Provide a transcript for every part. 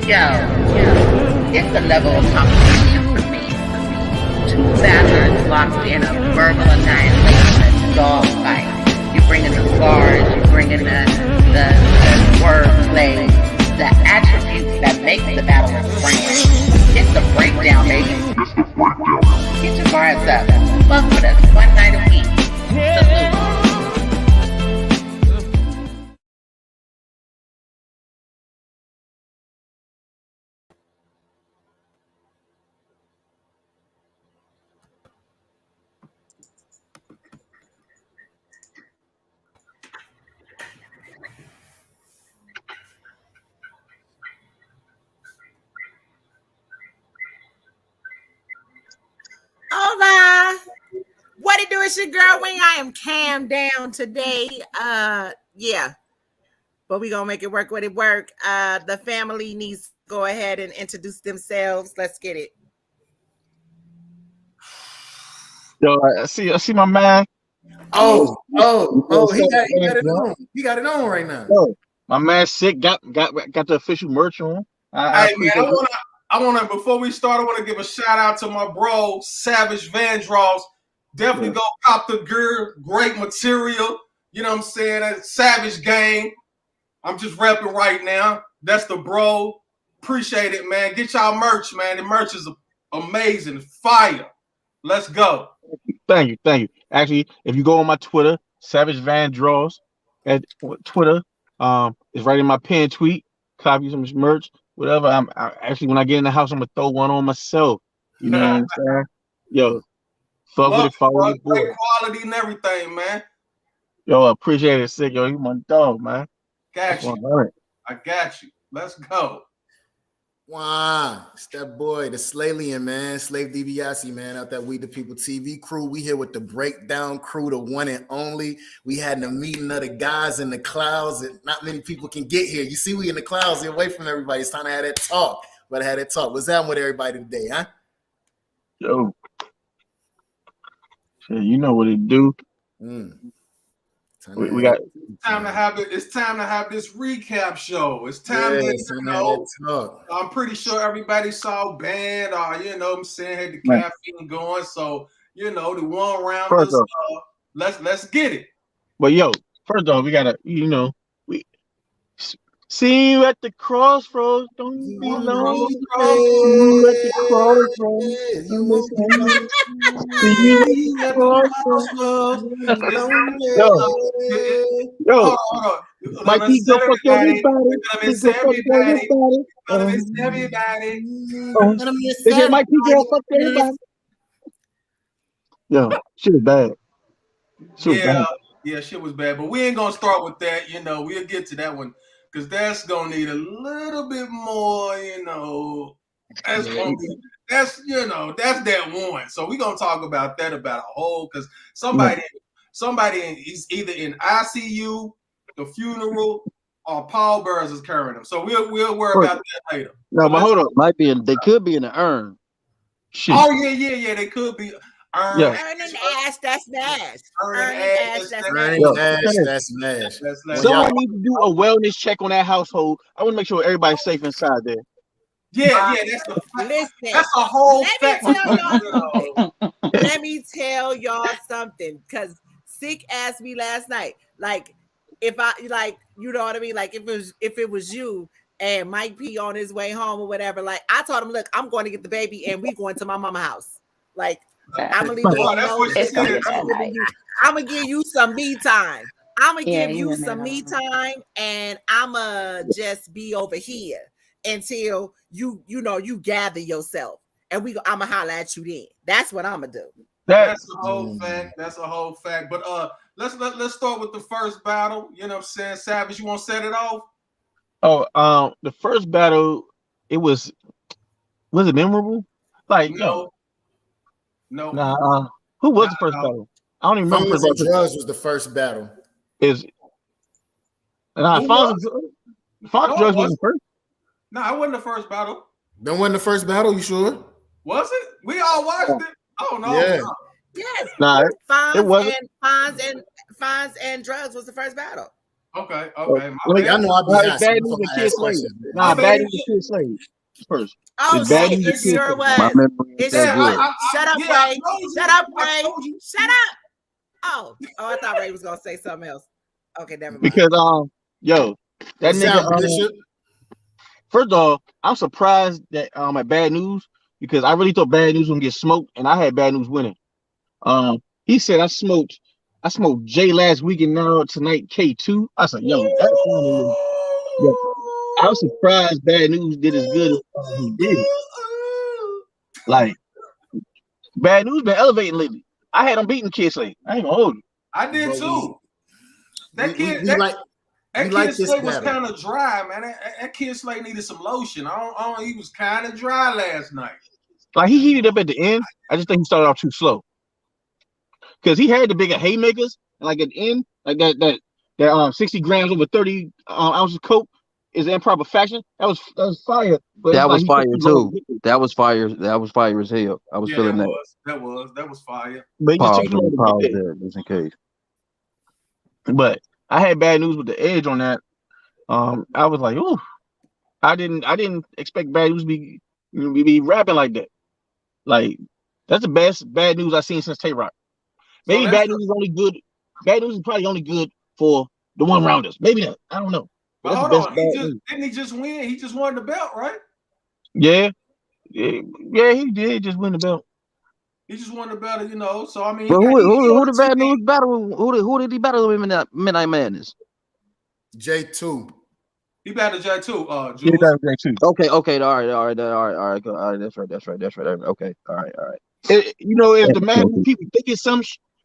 Yo, it's the level of competition for me. Two battlers locked in a verbal annihilation, a dog fight. You bring in the bars, you bring in the wordplay, the attributes that make the battle a brand. It's the breakdown, baby. Get your guards up. Fuck with us one night a week. Salute. Hola. What it do? It's your girl Wing. I am calm down today. Yeah. But we gonna make it work with it work. The family needs to go ahead and introduce themselves. Let's get it. Yo, I see my man. Oh, he got it on. He got it on right now. Yo, my man sick got the official merch on. Hey man, I wanna before we start, I wanna give a shout out to my bro Savage Vandross. Definitely go cop the gear, great material. You know what I'm saying? That Savage Gang. I'm just repping right now. That's the bro. Appreciate it, man. Get y'all merch, man. The merch is amazing. Fire. Let's go. Thank you. Actually, if you go on my Twitter, Savage Van Draws at Twitter, it's right in my pinned tweet. Copy some merch, whatever. I actually, when I get in the house, I'm gonna throw one on myself. You know what I'm saying? Yo, fuck with it, follow your boy. Great quality and everything, man. Yo, I appreciate it, sick. Yo, you my dog, man. Got you. I got you. Let's go. Wow, it's that boy, the Slalian, man, Slave DiBiase, man, out that We the People TV crew. We here with the Breakdown crew, the one and only. We had a meeting of the guys in the clouds, and not many people can get here. You see, we in the clouds, we're away from everybody. It's time to have that talk. But I had that talk. What's happening with everybody today, huh? Yo, shit, you know what it do. We got time to have it. It's time to have this recap show. It's time to talk. I'm pretty sure everybody saw Band, or you know what I'm saying, had the caffeine going. So you know the one round. Let's get it. But yo, first off, we gotta, we see you at the crossroads. Don't be alone. See you at the crossroads. Yo, Mike P, go fuck everybody. Mike P, go fuck everybody. Yo, shit is bad. Yeah, shit was bad. But we ain't gonna start with that. You know, we'll get to that one because that's gonna need a little bit more. You know, that's gonna be. That's that one. So we're gonna talk about that about a whole because somebody is either in ICU, the funeral, or Paul Burrs is carrying them. So we'll worry about that later. No, but hold on. They could be in the urn. Shit. Oh yeah. They could be. Urn and ash, that's Nash. Urn and ash, that's Nash. Someone needs to do a wellness check on that household. I want to make sure everybody's safe inside there. Yeah, that's a whole fact. Let me tell y'all something, because Sick asked me last night, like, if I, like, you know what I mean? Like, if it was you and Mike P on his way home or whatever, like, I told him, look, I'm going to get the baby and we going to my mama's house. Like, I'm going to leave you alone. I'm going to give you some me time. I'm going to give you some me time, and I'm going to just be over here until you gather yourself, and I'm gonna holler at you then. That's what I'm gonna do. That's a whole fact. That's a whole fact. But let's start with the first battle. You know what I'm saying? Savage, you want to set it off? Oh, the first battle, was it memorable? Like no. Nah, who was the first battle? I don't even remember. Drugs was the first battle. Drugs was the first. No, it wasn't the first battle. That wasn't the first battle, you sure? Was it? We all watched it. Oh no. Yeah. No. Yes. Nah, it wasn't. Fonz and Drugs was the first battle. Okay. I know I'll be it's hot. bad So news I and Kid ask Slade. questions. Nah, My bad bad. news and Kid Slade first. Oh It's bad shit! news It and Kid sure Slade. My was. memory It is that sure good. was. Shut up, yeah, I Ray. told you. Shut up, I Ray. told you. Shut up. Oh, I thought Ray was gonna say something else. Okay, never mind. Because yo, that What's nigga up, Bishop? first of all, I'm surprised that at Bad News because I really thought Bad News was gonna get smoked, and I had Bad News winning. He said I smoked Jay last week and now tonight K2. I said, yo, that's funny. Yo, I was surprised Bad News did as good as he did. Like Bad News been elevating lately. I had him beating Kid Slade. I ain't gonna hold you. I did But too. That we kid, like that like Kid this Slade was battle. kind of dry, man. That Kid Slade needed some lotion. He was kind of dry last night. Like he heated up at the end. I just think he started off too slow. Because he had the bigger haymakers, and like at the end, like that 60 grams over 30 ounces of coke is the improper faction. That was fire. But it's That like was he took fire too long to too. get there. That was fire. That was fire as hell. I was Yeah, feeling that. that was fire. But he just took Pause. too Let long me to pause get there. there just in case. But I had Bad News with the edge on that. I was like, ooh, I didn't expect Bad News to be rapping like that. Like that's the best Bad News I've seen since Tay Rock. So Maybe Bad News is only good. Bad News is probably only good for the one rounders. Maybe not. I don't know. But But that's the hold best on, Bad News. didn't he just win? He just won the belt, right? Yeah, he did just win the belt. He just won the belt, So I mean, But he who on the the Bad TV. News battle? Who did he battle him in that Midnight Madness? J2. He battled Jay too. Yeah, Jules. that was great too. Okay, all right. That's right. Okay, all right. If the man who people think is some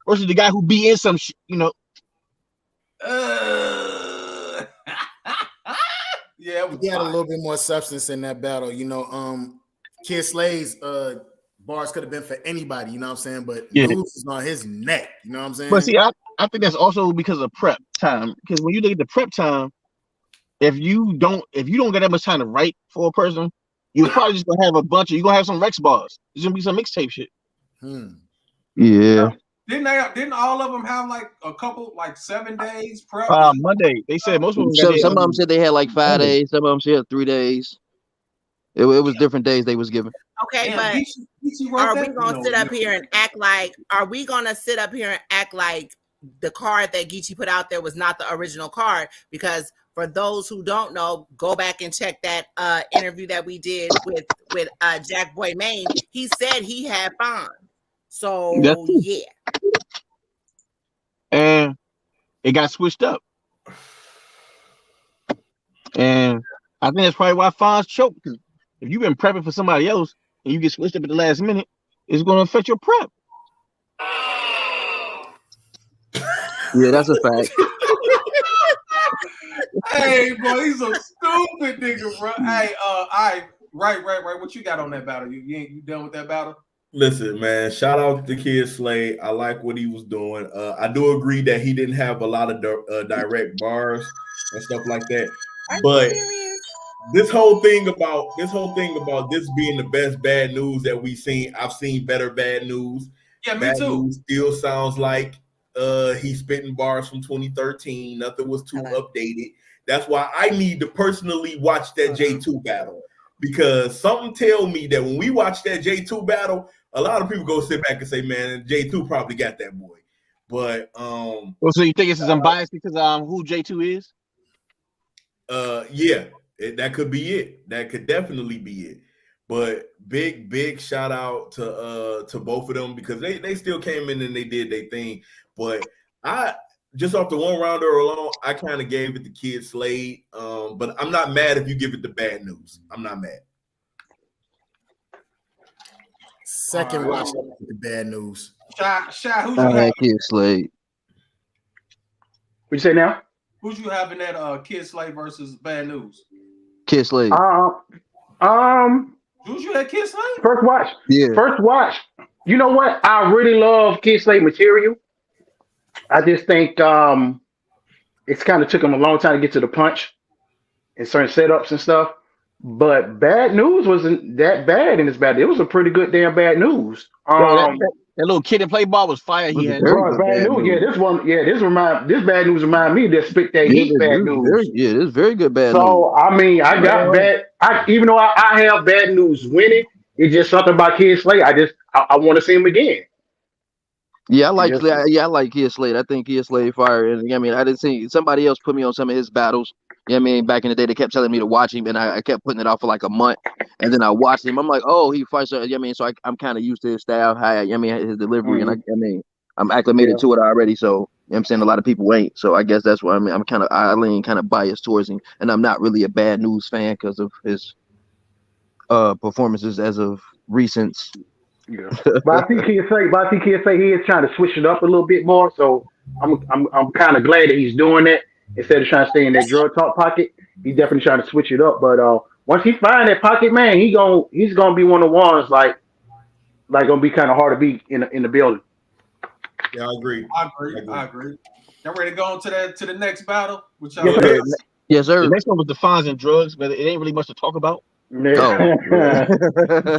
versus the guy who be in some Yeah, it was He had a fire. little bit more substance in that battle. Kid Slade's bars could have been for anybody, you know what I'm saying? But News is on his neck, you know what I'm saying? But see, I think that's also because of prep time. Because when you look at the prep time, if you don't get that much time to write for a person, you're probably just gonna have you're gonna have some Rex bars. There's gonna be some mixtape shit. Yeah. Didn't all of them have like a couple, like 7 days prep? Monday. They said most of them. Some of them said they had like 5 days. Some of them said 3 days. It was different days they was given. Okay, Damn, but Geechee are we gonna sit up here and act like? Are we gonna sit up here and act like the card that Geechee put out there was not the original card? Because for those who don't know, go back and check that interview that we did with Jack Boy Maine. He said he had fun. So yeah. And it got switched up. And I think that's probably why Fonz choked. Because if you've been prepping for somebody else and you get switched up at the last minute, it's going to affect your prep. Yeah, that's a fact. Hey, boy, he's a stupid nigga, bro. Hey, right. What you got on that battle? You done with that battle? Listen, man, shout out to Kid Slade. I like what he was doing. I do agree that he didn't have a lot of direct bars and stuff like that. But this whole thing about this being the best Bad News that we've seen, I've seen better Bad News. Yeah, me Bad too. News still sounds like he's spitting bars from 2013. Nothing was too updated. That's why I need to personally watch that J2 battle, because something tell me that when we watch that J2 battle, a lot of people go sit back and say, man, J2 probably got that boy. But so you think it's unbiased because who J2 is? Yeah, that could be it. That could definitely be it. But big shout out to both of them, because they still came in and they did their thing. But I just off the one rounder alone, I kind of gave it to Kid Slade. But I'm not mad if you give it the Bad News. I'm not mad. Second watch the Bad News. Shy, who's I you had having? Kid Slade. What you say now? Who's you having that Kid Slade versus Bad News? Kid Slade. Who's you had Kid Slade? First watch. Yeah. First watch. You know what? I really love Kid Slade material. I just think it's kind of took him a long time to get to the punch in certain setups and stuff. But Bad News wasn't that bad in this battle. It was a pretty good damn Bad News. little kid that played ball was fire. He had Very Bro, good bad bad news. Yeah, news. this one. Yeah, this bad news remind me that Spit That Yeah, Heat bad news. this is very good bad news. So I mean, I got well, bad. Even though I have bad news winning, it's just something about Kid Slay. I want to see him again. Yeah, I like Yes. I like Kid Slade. I think Kid Slade fire. And I mean, I didn't see somebody else put me on some of his battles. I mean, back in the day, they kept telling me to watch him, and I kept putting it off for like a month. And then I watched him. I'm like, oh, he fights. I mean, so I'm kind of used to his style, I mean, his delivery, and I mean, I'm acclimated Yeah. to it already. So you know what I'm saying, a lot of people ain't. So I guess that's why I lean kind of biased towards him, and I'm not really a bad news fan because of his performances as of recent. Yeah. But I think Kid say he is trying to switch it up a little bit more. So I'm kind of glad that he's doing that instead of trying to stay in that drug talk pocket. He's definitely trying to switch it up. But once he find that pocket, man, he's gonna be one of the ones like gonna be kind of hard to beat in the building. Yeah, I agree. I agree. Y'all ready to go on to the next battle? Which Yes, sir. Yes, sir. the next one was the fines and drugs, but it ain't really much to talk about. Oh, yeah.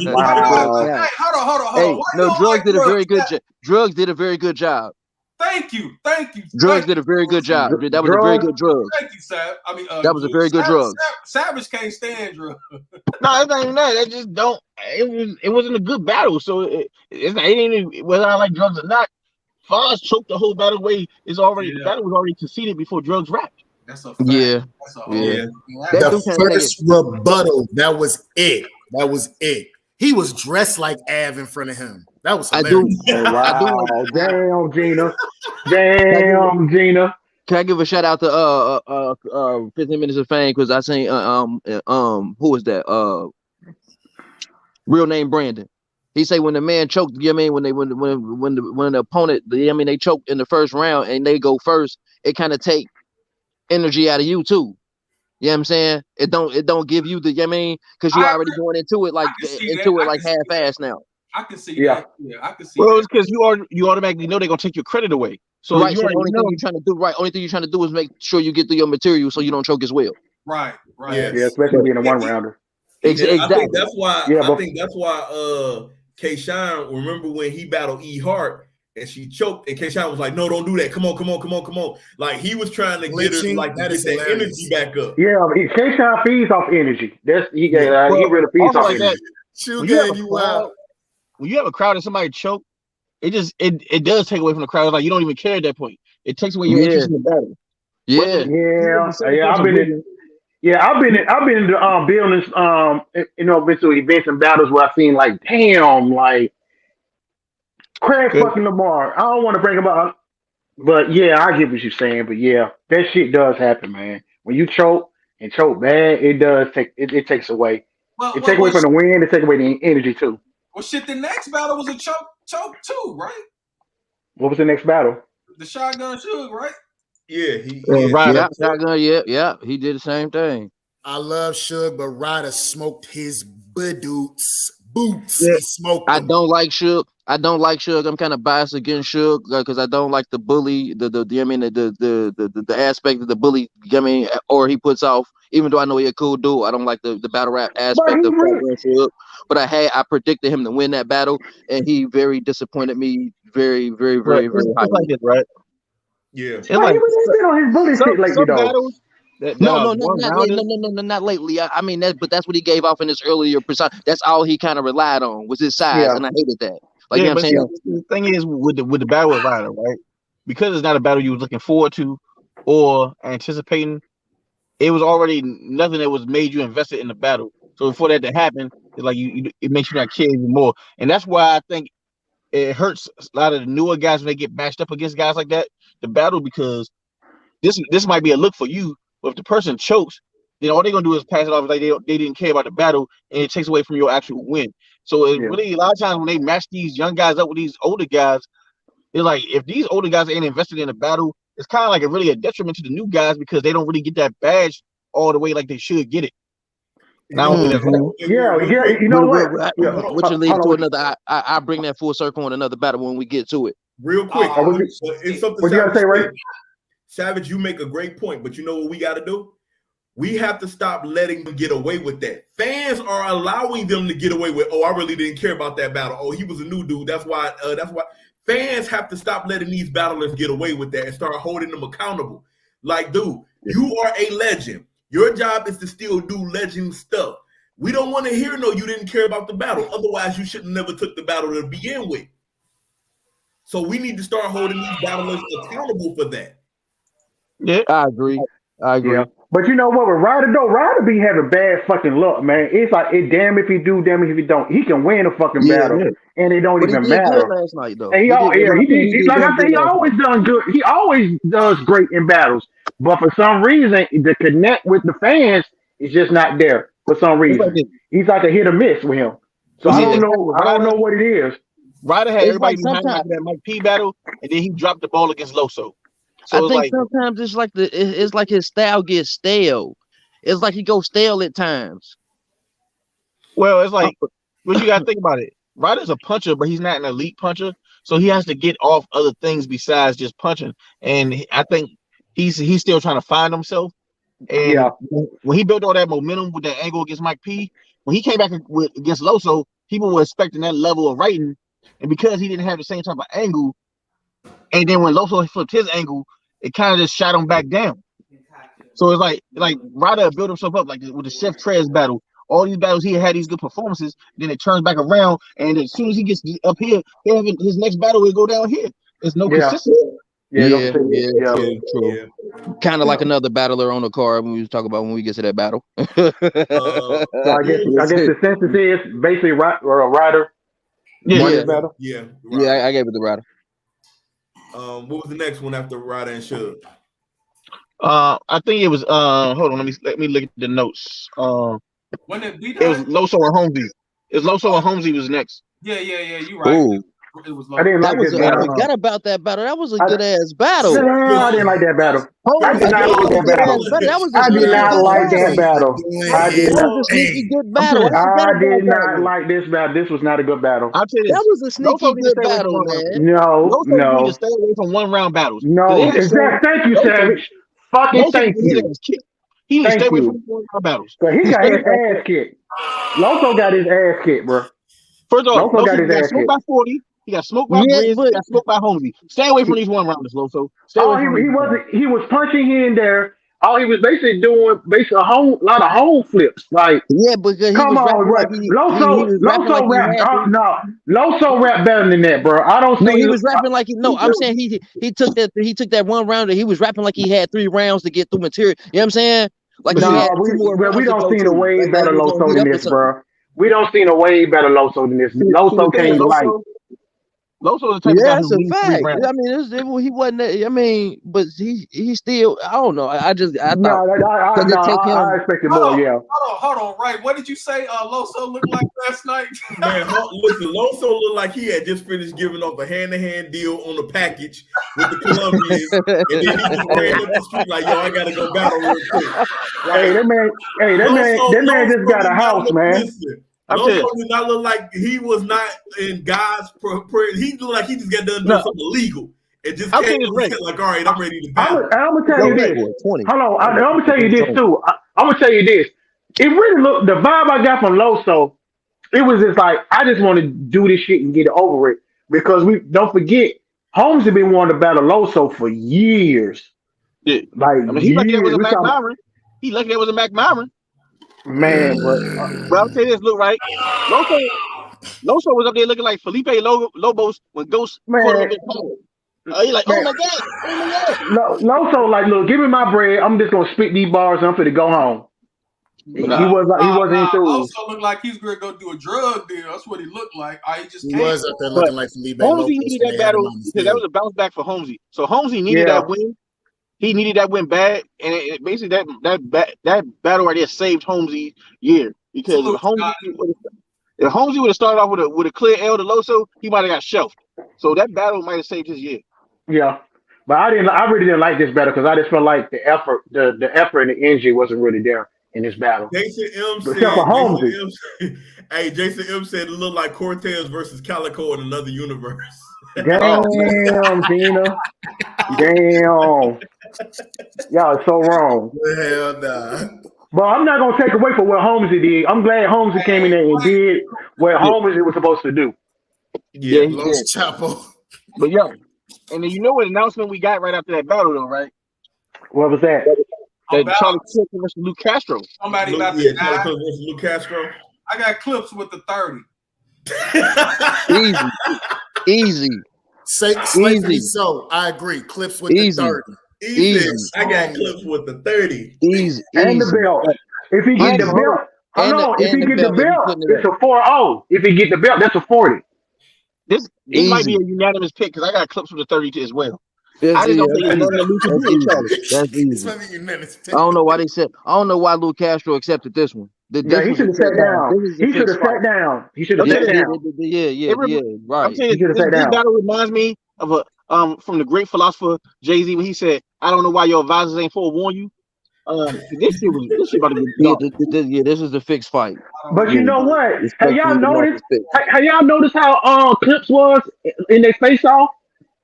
Wow. Hey, hold on. Hey, Why no, you don't drugs like did a very good drugs? job. Drugs did a very good job. Thank you. Drugs did a very good job. That was a very good drug. Thank you, Sav. I mean, That was a very good drug. Savage can't stand drugs. No, it's not even that. It just don't. It wasn't a good battle, so it's not. It ain't even, whether I like drugs or not. Foz choked the whole battle away. The battle was already conceded before drugs rapped. That's a fact. Yeah. That's a Yeah. The first rebuttal, that was it. That was it. He was dressed like Av in front of him. That was hilarious. Wow. Damn, Gina. Damn, Gina. Can I give a shout out to 15 Minutes of Fame because I seen who is that? Real name Brandon. He say when the man choked, you know what I mean, when the opponent, they choked in the first round and they go first, it kind of take energy out of you too. You know what I'm saying? It don't give you the, you know what I mean, because you already going into it like half-assed now. I can see that. Yeah, I can see Well, that. it's because you automatically know they're gonna take your credit away. So Right. you So the already only know. thing you're trying to do is make sure you get through your material so you don't choke as well. Right. Yeah. Yeah, especially being a one rounder. Exactly. I think that's why. Yeah, I think that's why. K-Shine, remember when he battled E Hart and she choked, and K-Shine was like, "No, don't do that. Come on." Like he was trying to get her, like That get is that hilarious. energy back up. Yeah, K-Shine feeds off energy. He really feeds Also off like energy. that, when you have a crowd and somebody choke, it does take away from the crowd. It's like you don't even care at that point. It takes away your interest in the battle. Yeah. I've been in the buildings, been to events and battles where I've seen like, damn, like Craig fucking Lamar. I don't want to bring him up, but yeah, I get what you're saying. But yeah, that shit does happen, man. When you choke bad, it does take it takes away. It takes away from the win. It takes away the energy too. Well, shit. The next battle was a choke too, right? What was the next battle? The Shotgun Suge, right? Yeah, He did the same thing. I love Suge, but Ryder smoked his boots. Yeah. He smoked them. I don't like Suge. I'm kind of biased against Suge because I don't like the bully, the aspect of the bully. Or he puts off. Even though I know he's a cool dude, I don't like the battle rap aspect of Suge. But I predicted him to win that battle, and he very disappointed me. Very, very, very, very It's highly. like this, right? Yeah. It's like on his bully shit lately, some though. battles. Not lately. I mean, that's what he gave off in his earlier persona. That's all he kind of relied on was his size, and I hated that. Like, you know what I'm saying? The thing is with the battle with Ryder, right? Because it's not a battle you was looking forward to or anticipating. It was already nothing that was made you invested in the battle. So for that to happen, it's like it makes you not care even more. And that's why I think it hurts a lot of the newer guys when they get matched up against guys like that, the battle, because this might be a look for you, but if the person chokes, then all they're gonna do is pass it off like they didn't care about the battle, and it takes away from your actual win. So it really, a lot of times when they match these young guys up with these older guys, it's like if these older guys ain't invested in the battle, it's kind of like really a detriment to the new guys because they don't really get that badge all the way like they should get it. And I don't think that's right. You know what? Which leads to another. I bring that full circle on another battle when we get to it. Real quick, it's something. What you gotta say, Ray? Savage, you make a great point, but you know what we got to do? We have to stop letting them get away with that. Fans are allowing them to get away with, oh, I really didn't care about that battle. Oh, he was a new dude. That's why. Fans have to stop letting these battlers get away with that and start holding them accountable. Like, dude, you are a legend. Your job is to still do legend stuff. We don't want to hear, no, you didn't care about the battle. Otherwise, you should have never took the battle to begin with. So we need to start holding these battlers accountable for that. Yeah, I agree. Yeah. But you know what? With Ryder though, Ryder be having bad fucking luck, man. It's like it damn if he do, damn if he don't. He can win a fucking battle, and it don't even matter. Last night though. And he did. Like I said, he always done good. He always does great in battles, but for some reason, the connect with the fans is just not there. For some reason, he's like a hit or miss with him. So I don't know. I don't know what it is. Ryder had everybody behind that Mike P battle, and then he dropped the ball against Loso. So I think sometimes it's like his style gets stale. It's like he goes stale at times. Well, it's like what you gotta think about it. Ryder's a puncher, but he's not an elite puncher, so he has to get off other things besides just punching. And I think he's still trying to find himself. And when he built all that momentum with that angle against Mike P, when he came back against Loso, people were expecting that level of writing, and because he didn't have the same type of angle, and then when Loso flipped his angle, it kind of just shot him back down. So it's like Ryder built himself up like with the Chef Trez battle. All these battles he had these good performances, then it turns back around, and as soon as he gets up here, his next battle will go down here. There's no consistency. Yeah. Kind of like another battler on the card when we talk about when we get to that battle. So I guess the census is basically Ryder. Yeah, I gave it to Ryder. What was the next one after Ryder and Suge? I think it was hold on, let me look at the notes. When it was Loso and Holmesy. It was Loso and Holmesy was next. Yeah, you're right. Ooh. It was I didn't like this battle. I forgot about that battle. That was a good ass battle. No, I didn't like that battle. I did not like that battle. I did not like that battle. I did not. That was a sneaky good battle. I did not like this battle. This was not a good battle. I'll tell you this. That was a sneaky good battle, man. No. Need to stay away from 1 round battles. No, exactly. Thank you, Savage. Fucking thank you. He needs to stay away from 1 round battles. But he got his ass kicked. Loso got his ass kicked, bro. First off, Loso got his ass kicked by 40. He got smoked by Grizz. He got smoked by Holmesy. Stay away from these 1 rounders, Loso. He was punching here and there. All he was basically doing a lot of home flips. Like because Loso rap better than that, bro. I don't see. No, he was rapping like I'm saying he took that 1 round and he was rapping like he had 3 rounds to get through material. You know what I'm saying? Like we don't see a way better Loso than this, bro. We don't see a way better Loso than this. Loso came like. Loso is the type of guy that's who a fact. I mean, he wasn't. I mean, but he still. I don't know. I expected more. Yeah. Hold on. Right. What did you say? Loso looked like last night. Man, listen. Loso looked like he had just finished giving off a hand-to-hand deal on a package with the Colombians, and then he just ran up the street like, "Yo, I gotta go battle real quick." Hey, that man just got a house, man. Loso did not look like he was not in God's prayer. He looked like he just got done doing something illegal. It just came like, all right, I'm ready to battle. I'm gonna tell you this. Hold on, I'm gonna tell you this too. I'm gonna tell you this. It really looked, the vibe I got from Loso, it was just like, I just want to do this shit and get it over with. Because we don't forget, Holmes had been wanting to battle Loso for years. Yeah. He lucky that was a Mac Myron. He lucky that was a Mac Myron. Man, but I'll tell you this, look right. Loso was up there looking like Felipe Lobos when Ghost caught him in the He like, oh my god. Loso like, look, give me my bread. I'm just gonna spit these bars and I'm finna go home. He wasn't into it. Loso looked like he's gonna go do a drug deal. That's what he looked like. He was up there looking like Felipe Lobos. Holmesy needed that battle because that was a bounce back for Holmesy. So Holmesy needed that win. He needed that win bad, and basically that battle right there saved Holmesy year because if Holmesy would have started off with a clear L to Loso, he might have got shelved. So that battle might have saved his year. Yeah, but I really didn't like this battle because I just felt like the effort and the energy wasn't really there in this battle. Jason M said it looked like Cortez versus Calico in another universe. Damn, Tina. Damn. Y'all are so wrong. Hell nah. But I'm not gonna take away from what Holmesy did. I'm glad Holmesy came in there and did what Holmesy was supposed to do. Yeah, he Los did. Chapo. But yo, and then you know what announcement we got right after that battle though, right? What was that? That Charlie Clip versus Luke Castro. Somebody about Yeah, to Charlie die. Clip versus Luke Castro. I got clips with the 30. Easy. Slavery so. I agree. Clips with Easy. the 30. He said, I got clips with the 30. Easy. And the belt. If he get the belt, if he get the belt, it's a 4-0. If he get the belt, that's a 40. This might be a unanimous pick because I got clips with the 30 as well. That's I just don't easy. think it's none of the Luke That's and Charlie. That's It's easy. only unanimous. I don't know why they said. I don't know why Luke Castro accepted this one. Yeah, he should have sat down. He should have sat down. He should have sat down. Yeah, right. I'm saying this battle reminds me of a from the great philosopher Jay-Z when he said, "I don't know why your advisors ain't forewarned you." This shit about to get this is the fixed fight. But you know what? Have y'all noticed? Have y'all noticed how Clips was in their face off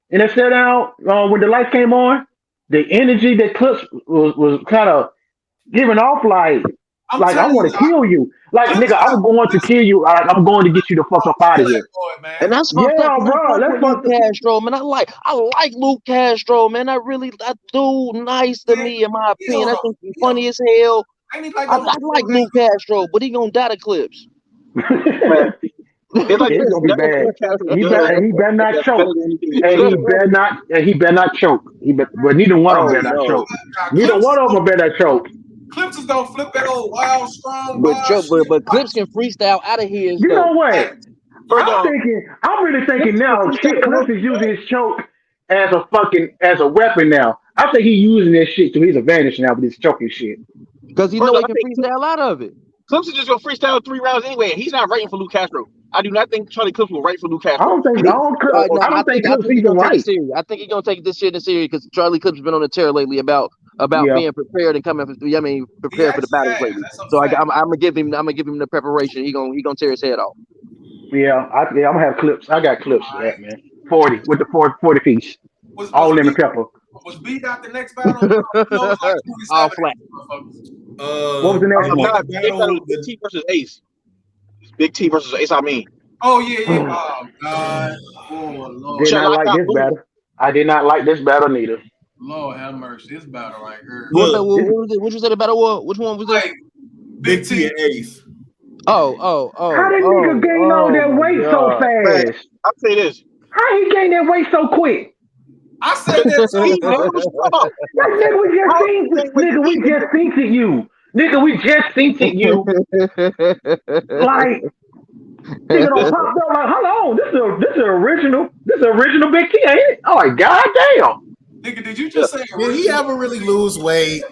and they sat down when the lights came on? The energy that Clips was kind of giving off like I want to kill you. Like nigga, I'm going to kill you. I'm going to get you the fuck up out of here. And that's fucked up. Bro. That's Luke Castro, man. I like Luke Castro, man. I do nice to me, in my opinion. I think he's funny as hell. I like Luke Castro, but he gonna die to Clips. It's gonna be bad. He better not choke. He better not choke. But neither one of them better not choke. Neither one of them better not choke. Clips is gonna flip that old wild strong. But Clips can freestyle out of here. You know what? I'm really thinking now. Shit, Clips is using his choke as a weapon now. I think he's using this shit to his advantage now with this choking shit. Because he know he can freestyle out of it. Clips is just gonna freestyle 3 rounds anyway. He's not writing for Luke Castro. I do not think Charlie Clips will write for Luke Castro. I don't think Clips even right. I think he's gonna take this shit in series because Charlie Clips has been on the tear lately about being prepared and coming. Prepared for the battles lately. So I'm gonna give him the preparation. He gonna tear his head off. Yeah, I'm gonna have Clips. I got Clips for that, man. 40 with the 40 piece. All lemon pepper. Was beat out the next battle? All flat. What was the next one? Big T versus Ace. Big T versus Ace. I mean. Oh yeah. Oh God. Oh Lord. Did not like this battle. I did not like this battle neither. Lord have mercy. This battle right here. What you said the battle was? Which one was this? Big T and Ace. Oh. How did nigga gain all that weight so fast? I'll say this. How he gained that weight so quick? I said that too. Nigga, we just seen it you. Nigga, we just seen it you. Like, nigga don't pop up like, hold on, this is original Big T, ain't it? Oh, like, goddamn. Nigga, did you just say? Did he ever really lose weight?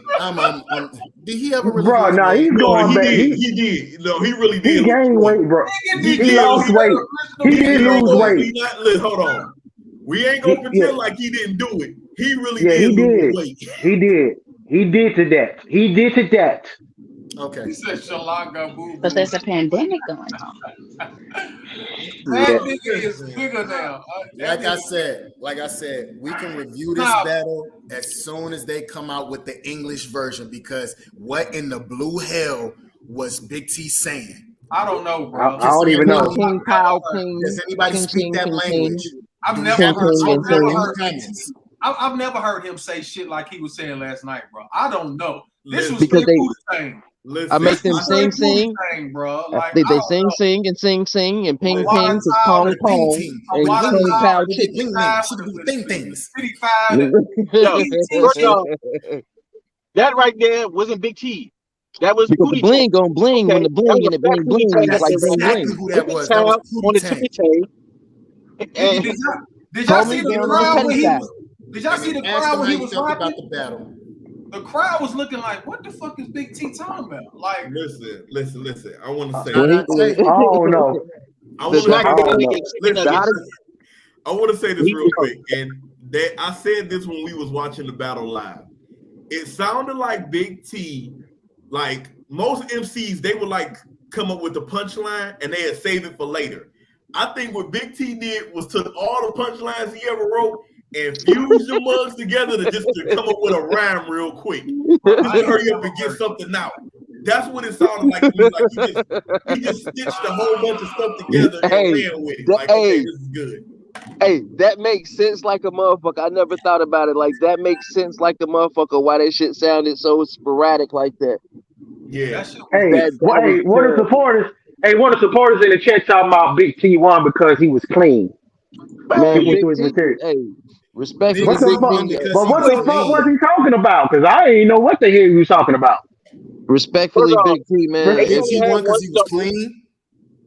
Did he ever really? Bro, nah, he's going back. He did. No, he really did. He gained weight, bro. He lost weight. He did lose weight. Hold on. We ain't gonna pretend like he didn't do it. He really did. He did. Lose weight. He did. He did to that. Okay. He said Shalaga boo. Because there's a pandemic going on. That nigga is bigger now. Like I said, we can review this battle as soon as they come out with the English version because what in the blue hell was Big T saying? I don't know, bro. I don't even know. Does anybody speak that language? I've never heard him say shit like he was saying last night, bro. I don't know. This was because thing. I make them sing, bro. Like, they sing, and ping, to pong, and cow chicken. That right there wasn't Big T. That was because the bling gonna bling when the bling and the bling bling. That's like exactly who that was. That was on the tippy. Did y'all see the crowd when he was? Did y'all see the crowd when he was rapping about the battle? The crowd was looking like, "What the fuck is Big T talking about?" Like, listen. I want to say. Oh no. I want to say this real quick, and I said this when we was watching the battle live. It sounded like Big T, like most MCs, they would like come up with the punchline and they'd save it for later. I think what Big T did was took all the punchlines he ever wrote and fuse your mugs together to come up with a rhyme real quick. Just to hurry up and get something out. That's what it sounded like to me. Like he just stitched a whole bunch of stuff together and ran with it. Like, okay, this is good. Hey, that makes sense like a motherfucker. I never thought about it like that. Makes sense like a motherfucker. Why that shit sounded so sporadic like that? Yeah. Hey, one of the supporters. Hey, one of the supporters in the chat talking about Big T won because he was clean. Man, He went through his Big T, material. hey, respectfully, What the Big fuck? T. But what the fuck was he talking about? Because I didn't know what the hell he was talking about. Respectfully, Big T, man. Ace If only you had won because one he was stumble. clean.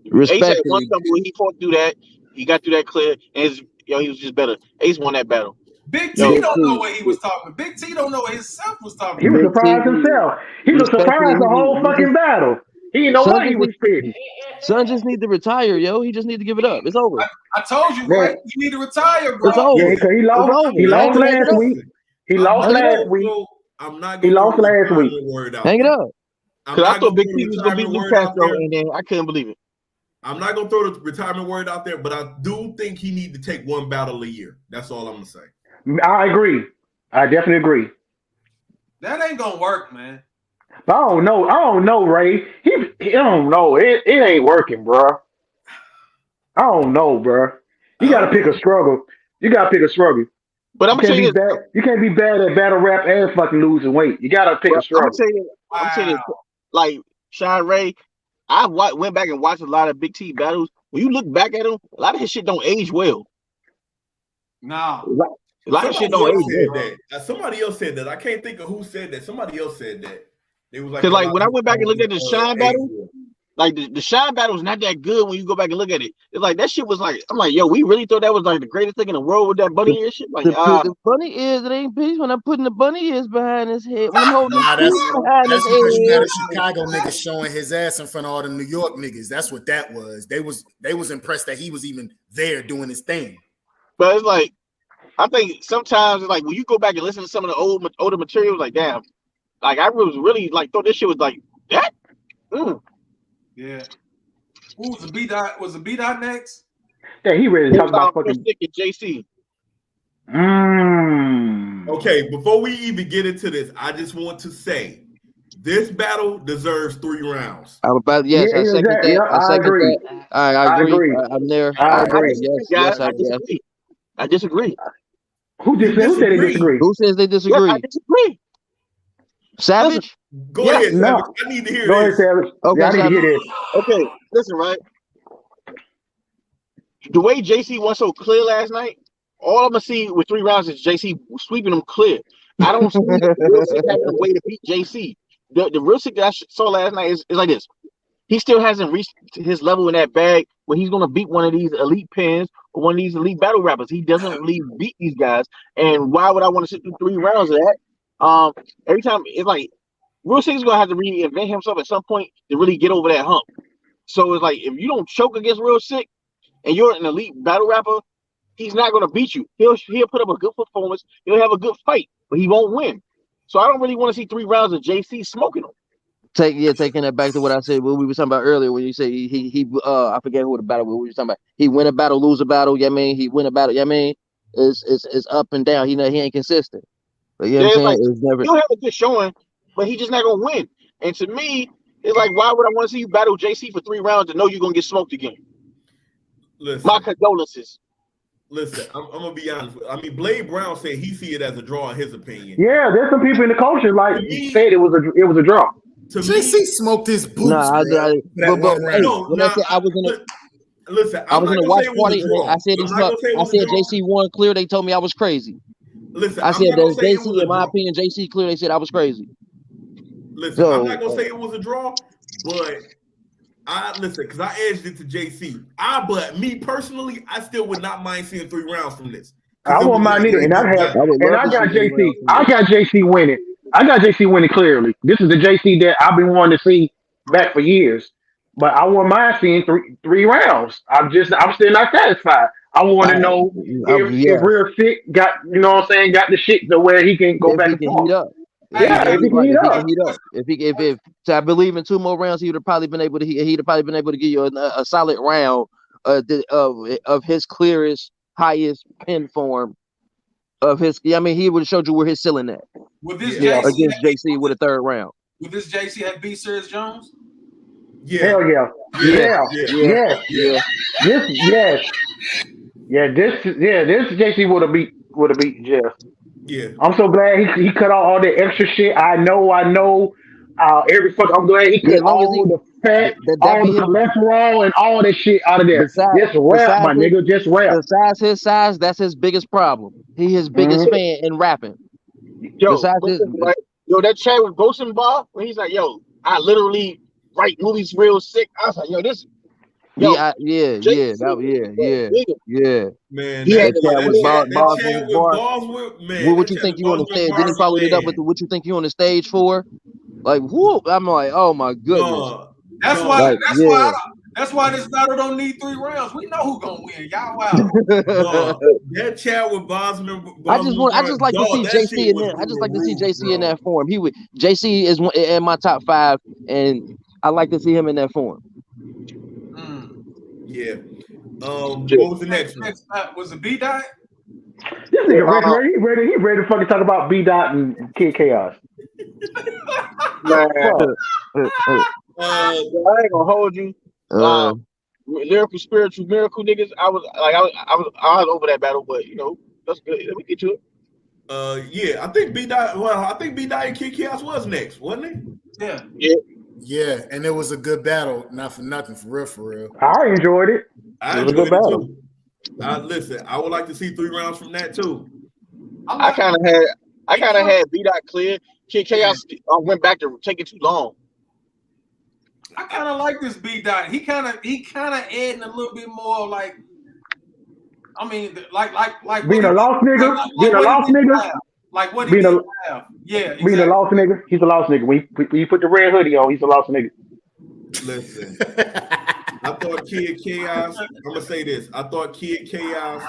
Ace had one respectfully, stumble. He fought through that. He got through that clear, and he was just better. Ace won that battle. Big T Yo, don't know what he was talking. Big T don't know what himself was talking He was Big about. surprised T, himself. He was respectfully, surprised the whole fucking battle. He didn't know Son what he was spitting. just need to retire, yo. He just need to give it up. It's over. I told you, Man, right? You need to retire, bro. It's over. yeah, because he It's lost. over. He lost Hang it last up. week. He I'm lost not last gonna week. throw- I'm not He gonna lost throw the last week. retirement word out Hang it there. up. I'm because I not thought gonna Big throw T the was gonna beat retirement Lou word out Castro, there. and then I couldn't believe it. I'm not gonna throw the retirement word out there, but I do think he need to take one battle a year. That's all I'm gonna say. I agree. I definitely agree. That ain't gonna work, man. But I don't know, Ray. I don't know. It ain't working, bro. I don't know, bro. You I got to don't pick know. a struggle. You got to pick a struggle. But I'm You gonna can't say be this. bad. You can't be bad at battle rap and fucking losing weight. You got to pick a I'm gonna struggle. say this. I'm gonna say this. Like Sean Ray, went back and watched a lot of Big T battles. When you look back at him, a lot of his shit don't age well. No. A lot of shit Somebody don't else age said well. that. Somebody else said that. I can't think of who said that. Somebody else said that. It was like Because a like lot when I of went back and looked at the Shine age battle, war. like the Shine battle is not that good when you go back and look at it. It's like that shit was like, I'm like, yo, we really thought that was like the greatest thing in the world with that bunny ear shit. Like, The funny is it ain't peace when I'm putting the bunny ears behind his head. When I'm holding Nah, his feet behind his that's because you had head. a Chicago nigga showing his ass in front of all the New York niggas. That's what that was. They was impressed that he was even there doing his thing. but it's like, I think sometimes it's like when you go back and listen to some of the older materials, like damn, like I was really like thought this shit was like that. Yeah. Who was the B dot? Was the B dot next? Yeah, he ready to talk about fucking. Sick and JC. Okay, before we even get into this, I just want to say this battle deserves 3 rounds. I second that. Yeah, I second agree. that. I agree. I'm there. I I agree. disagree, Yes, guys. I disagree. Who said they disagree? Who says they disagree? Yes, I disagree. Savage? Go Yes, ahead, no. Savage. I need to hear Go ahead, this. Savage. Okay, Yeah, I need to hear this. Okay, listen, right? The way JC went so clear last night, all I'm gonna see with 3 rounds is JC sweeping them clear. I don't see Real Sick having a way to beat JC. The Real Sick that I saw last night is like this. He still hasn't reached his level in that bag where he's gonna beat one of these elite pins or one of these elite battle rappers. He doesn't really beat these guys. And why would I want to sit through 3 rounds of that? Every time it's like Real Sick is gonna have to reinvent himself at some point to really get over that hump. So it's like if you don't choke against Real Sick and you're an elite battle rapper, he's not gonna beat you. He'll put up a good performance. He'll have a good fight, but he won't win. So I don't really want to see 3 rounds of JC smoking him. Taking that back to what I said, what we were talking about earlier, when you say he I forget who the battle we were talking about. He win a battle, lose a battle. Yeah, I mean, he win a battle. Yeah, I mean, it's up and down. He ain't consistent. But you know what I'm saying? Like, it's never. he'll have a good showing, but he's just not gonna win. And to me, it's like, why would I want to see you battle JC for 3 rounds and know you're gonna get smoked again? Listen, my condolences. Listen, I'm gonna be honest. I mean, Blade Brown said he see it as a draw in his opinion. Yeah, there's some people in the culture like said it was a draw. JC smoked his boots. I was in a watch party and I said JC won clear. They told me I was crazy. Listen, I said that JC, in my opinion, JC clear. They said I was crazy. Listen, I'm not gonna say it was a draw, but because I edged it to JC. But me personally, I still would not mind seeing 3 rounds from this. I won't mind either, and I got JC. I got JC winning. I got JC winning clearly. This is the JC that I've been wanting to see back for years. But I want mine seeing three rounds. I'm still not satisfied. I want to know if Real Sick got, you know what I'm saying, got the shit to where he can go back and forth. If he can heat up. If I believe in 2 more rounds, he'd have probably been able to give you a solid round of his clearest, highest pin form of his. I mean, he would have showed you where his ceiling at With this Yeah. JC against JC with a third round. with this JC had beat Serious Jones? Yeah. Hell yeah. Yeah, Yeah. yeah, Yes. yeah. This JC would have beat Jeff. Yeah. I'm so glad he cut out all that extra shit. I know. Every fuck. I'm glad he Yeah, cut as long as all the fat, that all be the his. cholesterol, and all that shit out of there. Just rap, my nigga. Just rap. Besides his size, that's his biggest problem. He his biggest fan in rapping. Yo, Besides his, right? Yo, that chat with Ghost and Bob, when he's like, yo, I literally write movies real sick. I was like, yo, this, yo, yeah. Man, He that had to, like, chat with Boswell, man. What you think you on the stage? Then he followed it up with what you think you on the stage for? Like, whoop! I'm like, oh my goodness. That's why this battle don't need 3 rounds. We know who gonna win. Y'all wow. That chat with Bosman. I just like to see JC in there. I just like to see JC in that form. JC is in my top 5, and I like to see him in that form. Yeah. What was the next one? Was it B Dot? This nigga ready. He ready to fucking talk about B Dot and Kid Chaos. man, I ain't gonna hold you. Lyrical, spiritual, miracle niggas. I was over that battle, but you know that's good. Let me get to it. Yeah, I think B Dot. Well, I think B Dot and Kid Chaos was next, wasn't it? Yeah, and it was a good battle. Not for nothing, for real. I enjoyed it. I enjoyed it too. Listen, I would like to see 3 rounds from that too. I kind of had B Dot clear. Kid Chaos went back to taking too long. I kind of like this B Dot. He kind of adding a little bit more like. I mean, like being a lost nigga. Being a lost nigga. Like what he did have. Yeah, exactly. Being a lost nigga. He's a lost nigga. When you put the red hoodie on, he's a lost nigga. Listen, I thought Kid Chaos. I'm gonna say this. I thought Kid Chaos.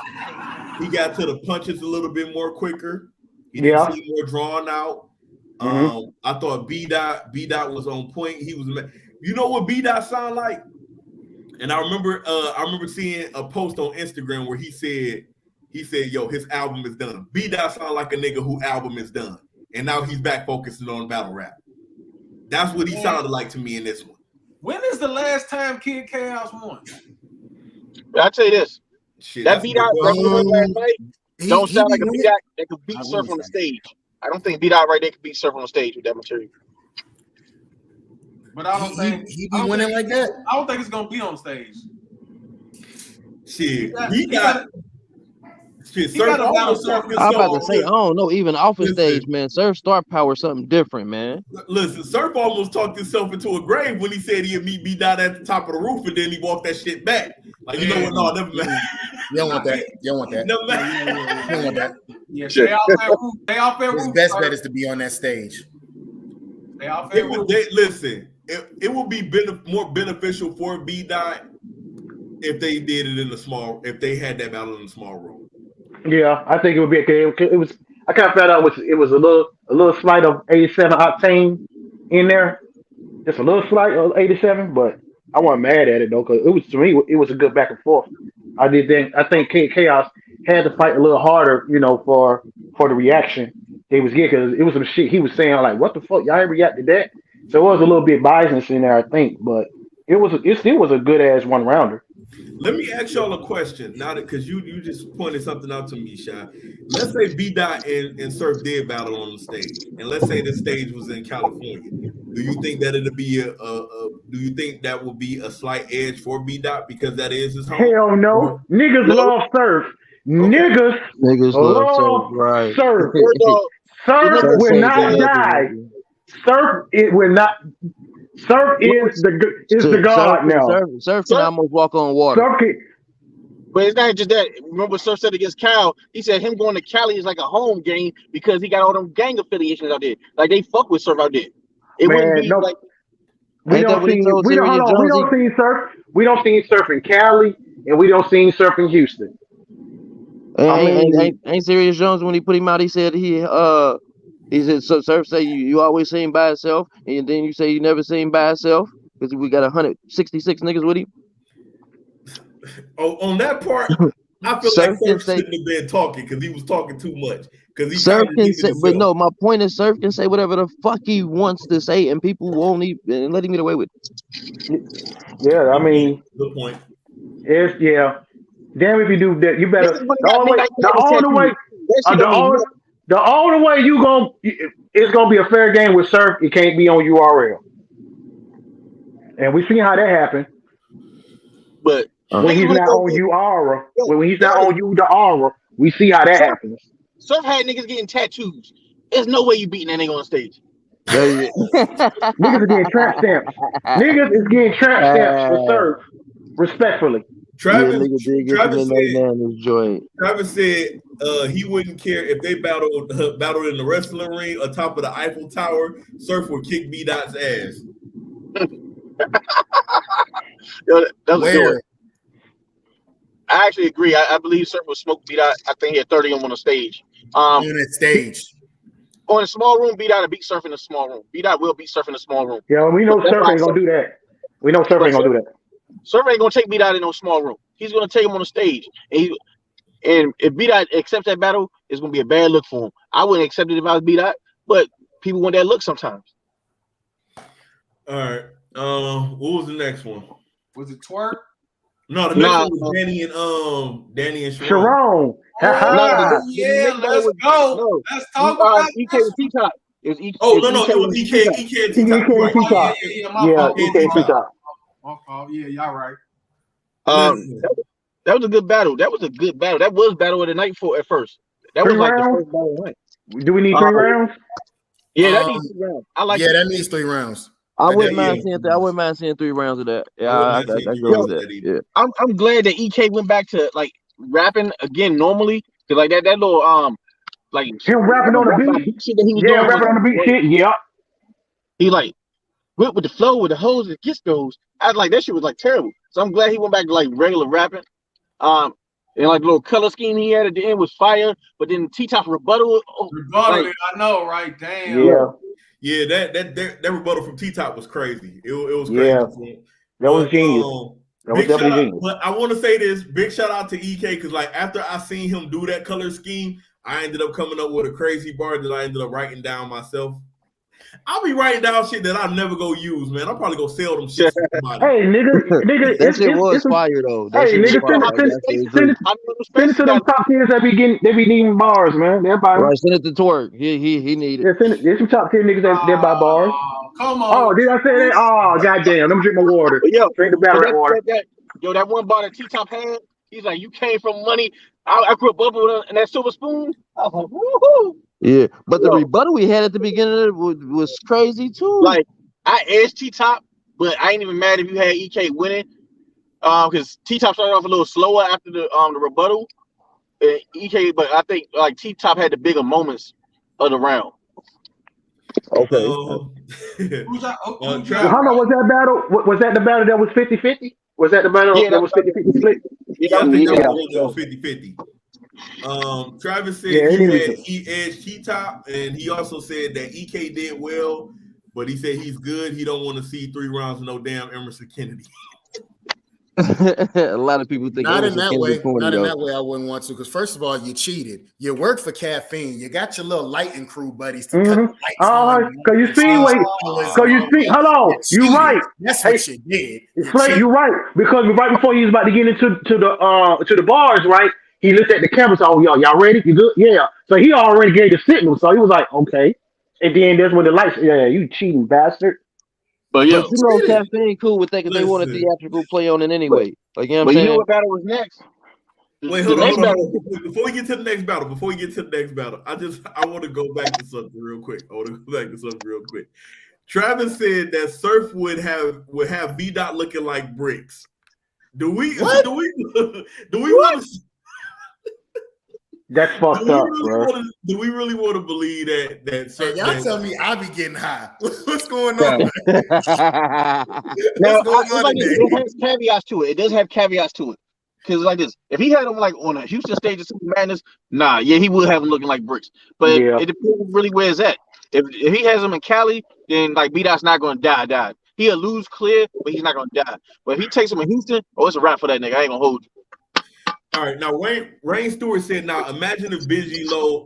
He got to the punches a little bit more quicker. He didn't seem more drawn out. I thought B Dot was on point. He was. You know what B Dot sound like? And I remember seeing a post on Instagram where he said, yo, his album is done. B Dot sound like a nigga who album is done. And now he's back focusing on battle rap. That's what he sounded like to me in this one. When is the last time Kid Chaos won? I'll tell you this. Shit, that B Dot last night don't sound like a B Dot that could beat Surf on the stage. I don't think B Dot right there could beat Surf on the stage with that material. But I don't think he be winning like that. I don't think it's gonna be on stage. Shit, he got I'm about to say, I don't know, even off the stage, man. Surf star power something different, man. Listen, Surf almost talked himself into a grave when he said he'd meet B Dot at the top of the roof, and then he walked that shit back. Like, you know what? No, never mind. You don't want that. You don't want that. Never mind. You don't want that. Yeah, stay off that roof. His best bet is to be on that stage. Stay off that roof. Listen, it would be more beneficial for B Dot if they did it in the small. If they had that battle in the small room. Yeah, I think it would be okay. It was. I kind of found out it was a little slight of 87 octane in there, just a little slight of 87. But I wasn't mad at it though, because it was, to me, it was a good back and forth. I think Kid Chaos had to fight a little harder, you know, for the reaction he was getting, because it was some shit he was saying like, "What the fuck, y'all ain't react to that?" So it was a little bit biasness in there, I think, but it still was a good ass 1-rounder. Let me ask y'all a question now, that because you just pointed something out to me, Shy. Let's say B Dot and Surf did battle on the stage, and let's say the stage was in California. Do you think that it'll be do you think that will be a slight edge for B Dot because that is his home? Hell no, niggas love Surf. Niggas love Surf. Right. Surf. Surf will not die. Surf it will not. Surf is the god now. Surf can almost walk on water. But it's not just that. Remember what Surf said against Cal? He said him going to Cali is like a home game because he got all them gang affiliations out there. Like they fuck with Surf out there. It wouldn't be like we don't see Surf. We don't see Surf in Cali, and we don't see Surf in Houston. Ain't Serious Jones when he put him out? He said he said, so Surf say you always see him by himself, and then you say you never see him by himself because we got 166 niggas with him. Oh, on that part, I feel Surf like can Surf say, shouldn't have been talking because he was talking too much. Because he Surf can contradicted say, but himself. no, my point is Surf can say whatever the fuck he wants to say, and people won't even let him get away with it. Yeah, I mean, Good point. it's yeah. Damn if you do that, you better. Niggas went The got only way, midnight the madness only way, tattoos. That shit don't mean nothing. the only way you gonna it's gonna be a fair game with Surf. It can't be on URL, and we seen how that happened But when niggas he's really not go on get URL. yo, When he's yo, not on URL, we see how that Surf, happens. Surf had niggas getting tattoos. There's no way you beating that nigga on stage. There Niggas are getting tramp stamps. Niggas is getting tramp stamps for Surf, respectfully. Yeah, Travis nigga did get the Travis midnight said madness joint. Travis said he wouldn't care if they battled in the wrestling ring atop of the Eiffel Tower. Surf would kick B Dot's ass. Yo, that was a good one. Where? I actually agree. I believe Surf was smoke beat out. I think he had 30 of them on the stage. On that stage. On a small room, beat out and beat Surf in a small room. Beat out will beat Surf in a small room. Yeah, we But know that's Surf why ain't gonna do that. We know Surf but ain't gonna do that. Surf ain't gonna take beat out in no small room. He's gonna take him on the stage. And if beat out accepts that battle, it's gonna be a bad look for him. I wouldn't accept it if I was beat out, but people want that look sometimes. All right. What was the next one? Was it twerk? No, the next Nah, one was Danny and Sharon. Sharon. no, Ha Yeah, next let's was go. Let's talk about EK with T-Top. It was Oh, it was no, EK it was with EK T-Top. and EK T-Top. and T-Top. Yeah. My Yeah, fault. EK and T-Top. My fault. Yeah, y'all right. Listen, That was a good battle. That was a good battle. That was battle of the night for at first. That 3 was like the rounds? first battle of the night. Do we need 3 rounds? Yeah, that needs 2 rounds. I like Yeah, that. that needs 3 rounds. I That wouldn't definitely mind needs seeing. 3 I rounds. wouldn't mind seeing 3 rounds of that. Yeah, I wouldn't I mind seeing 3 go rounds with of that. that either. Yeah. I'm glad that EK went back to like rapping again normally. Cause like that little like Him rapping on the beat. shit that he was Yeah, doing was rapping on the beat like shit. Yeah. he like went with the flow with the hoes and kiss goes. I was like that shit was like terrible. So I'm glad he went back to like regular rapping. And like the little color scheme he had at the end was fire. But then T-Top rebuttal, Rebuttal, like, I know, right? Damn. Yeah. Yeah, that rebuttal from T-Top was crazy. It was Yeah. crazy. That was genius. That was Big shout definitely out, genius. but I want to say this: big shout out to EK because, like, after I seen him do that color scheme, I ended up coming up with a crazy bar that I ended up writing down myself. I'll be writing down shit that I never go use, man. I'll probably go sell them shit to somebody. Hey, nigga, That shit was it's a, fire though. That hey, shit was nigga, fire. I send actually send agree. I know the send it spaces to them got top tiers that they be needing bars, man. Everybody, Right, send it to Twerk. He needed. yeah, send it. There's some top tier niggas that buy bars. Oh, come Oh, on. did I say that? Oh, goddamn. Let me drink my water. But yo, Drink the battle but rap water. that one bar that T-Top had, he's like, you came from money. I grew up with and that silver spoon. I was like, woohoo. Yeah, but the Yo, rebuttal we had at the beginning of it was crazy too. like I edged T-Top, but I ain't even mad if you had EK winning. Because T-Top started off a little slower after the rebuttal. And EK, but I think like T-Top had the bigger moments of the round. Okay. Who's that? Who's Travis, How long was that battle? Was that the battle that was 50-50? Was that the battle Yeah, that was 50-50 split? yeah, I think that Yeah. was 50-50. Travis said Yeah, he edged T-Top, and he also said that EK did well, but he said he's good. He don't want to see 3 rounds of no damn Emerson Kennedy. A lot of people think Not in Emerson that Kennedy way. corny, Not in though. that way. I wouldn't want to. Because first of all, you cheated. You worked for Caffeine. You got your little lighting crew buddies to cut the lights on. Cause you see, hold on. You right. That's Hey, what you did. You Slate, cheated. you're right. Because right before he was about to get into the bars, right? He looked at the camera. So, y'all ready? You good? Yeah. So he already gave the signal. So he was like, okay. And then that's when the lights. Yeah, you cheating bastard. But yo, But you know, Caffeine cool with that because they want a Listen. theatrical play on it anyway. Like, you know what but I'm you know saying? what battle was next? Wait, The hold next on. battle. Before we get to the next battle, I want to go back to something real quick. Travis said that Surf would have V Dot looking like bricks. Do we What? do we want to? That's fucked up, bro. Do we really want to believe that Surf? Hey, y'all tell me I be getting high. What's going on? Now, What's going on like today? it has caveats to it. It does have caveats to it. Because like this, if he had him like on a Houston stage of Super Madness, he would have him looking like bricks. But Yeah. it depends really where it's at. If he has him in Cali, then like B-Dot's not going to die. He'll lose clear, but he's not going to die. But if he takes him in Houston, it's a wrap for that nigga. I ain't going to hold you. All right, now Rain Stewart said, "Now imagine if Biggie Lolo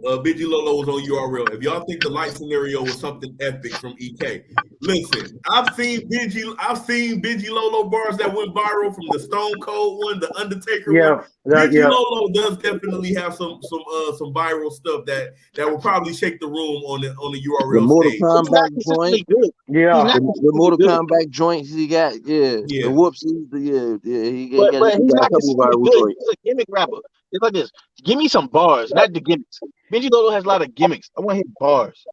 was on URL. If y'all think the light scenario was something epic from EK, listen, I've seen Biggie Lolo bars that went viral from the Stone Cold one, the Undertaker one. Biggie Lolo does definitely have some viral stuff that will probably shake the room on the The URL Mortal stage. Kombat joint. Yeah. The Mortal Kombat joints he got, the whoopsies, he got he's a not couple consistently viral good. joints. He's a gimmick rapper. It's like this. Give me some bars, not the gimmicks. Benji Lolo has a lot of gimmicks. I want his bars.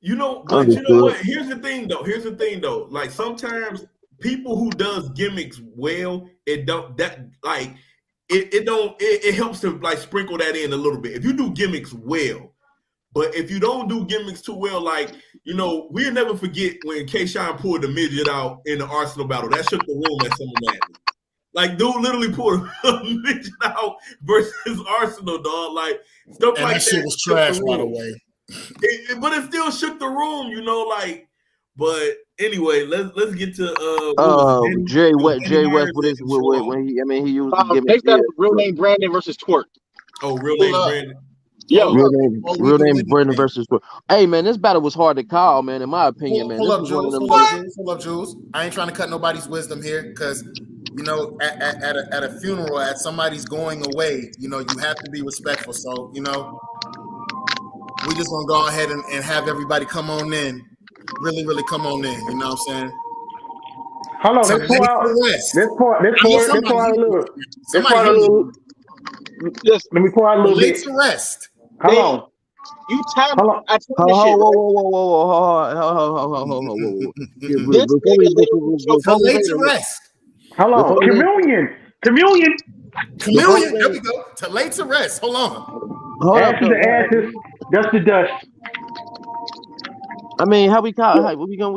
You know, but you know what? Here's the thing though. Like sometimes people who does gimmicks well, it helps to like sprinkle that in a little bit. If you do gimmicks well, but if you don't do gimmicks too well, like, you know, we'll never forget when K-Shine pulled the midget out in the Arsenal battle. That shook the room at Summer Madness. Like, dude literally pulled a midget out versus Arsenal, dog. Like, stuff and like that shit was trash, by the way. But it still shook the room, you know, like. But anyway, let's get to Jerry West with his when he used the gimmick. Next battle, Real Name Brandon versus Twerk. Oh, Real Name Brandon. Yo, real name Brandon versus Twerk. Hey man, this battle was hard to call, man. In my opinion, man. Hold up, Jules. I ain't trying to cut nobody's wisdom here, because you know, at a funeral, at somebody's going away, you know, you have to be respectful. So, you know, we just gonna go ahead and have everybody come on in. Really, really come on in. You know what I'm saying? Hold on, let's pour out a little. Let me pour out a little bit. To rest. Hold on. You time. Hold on. Late to rest. Hold on. Communion. There we go. To late to rest. Hold on. Ashes to ashes. Dust to dust. I mean, how we can't we gotta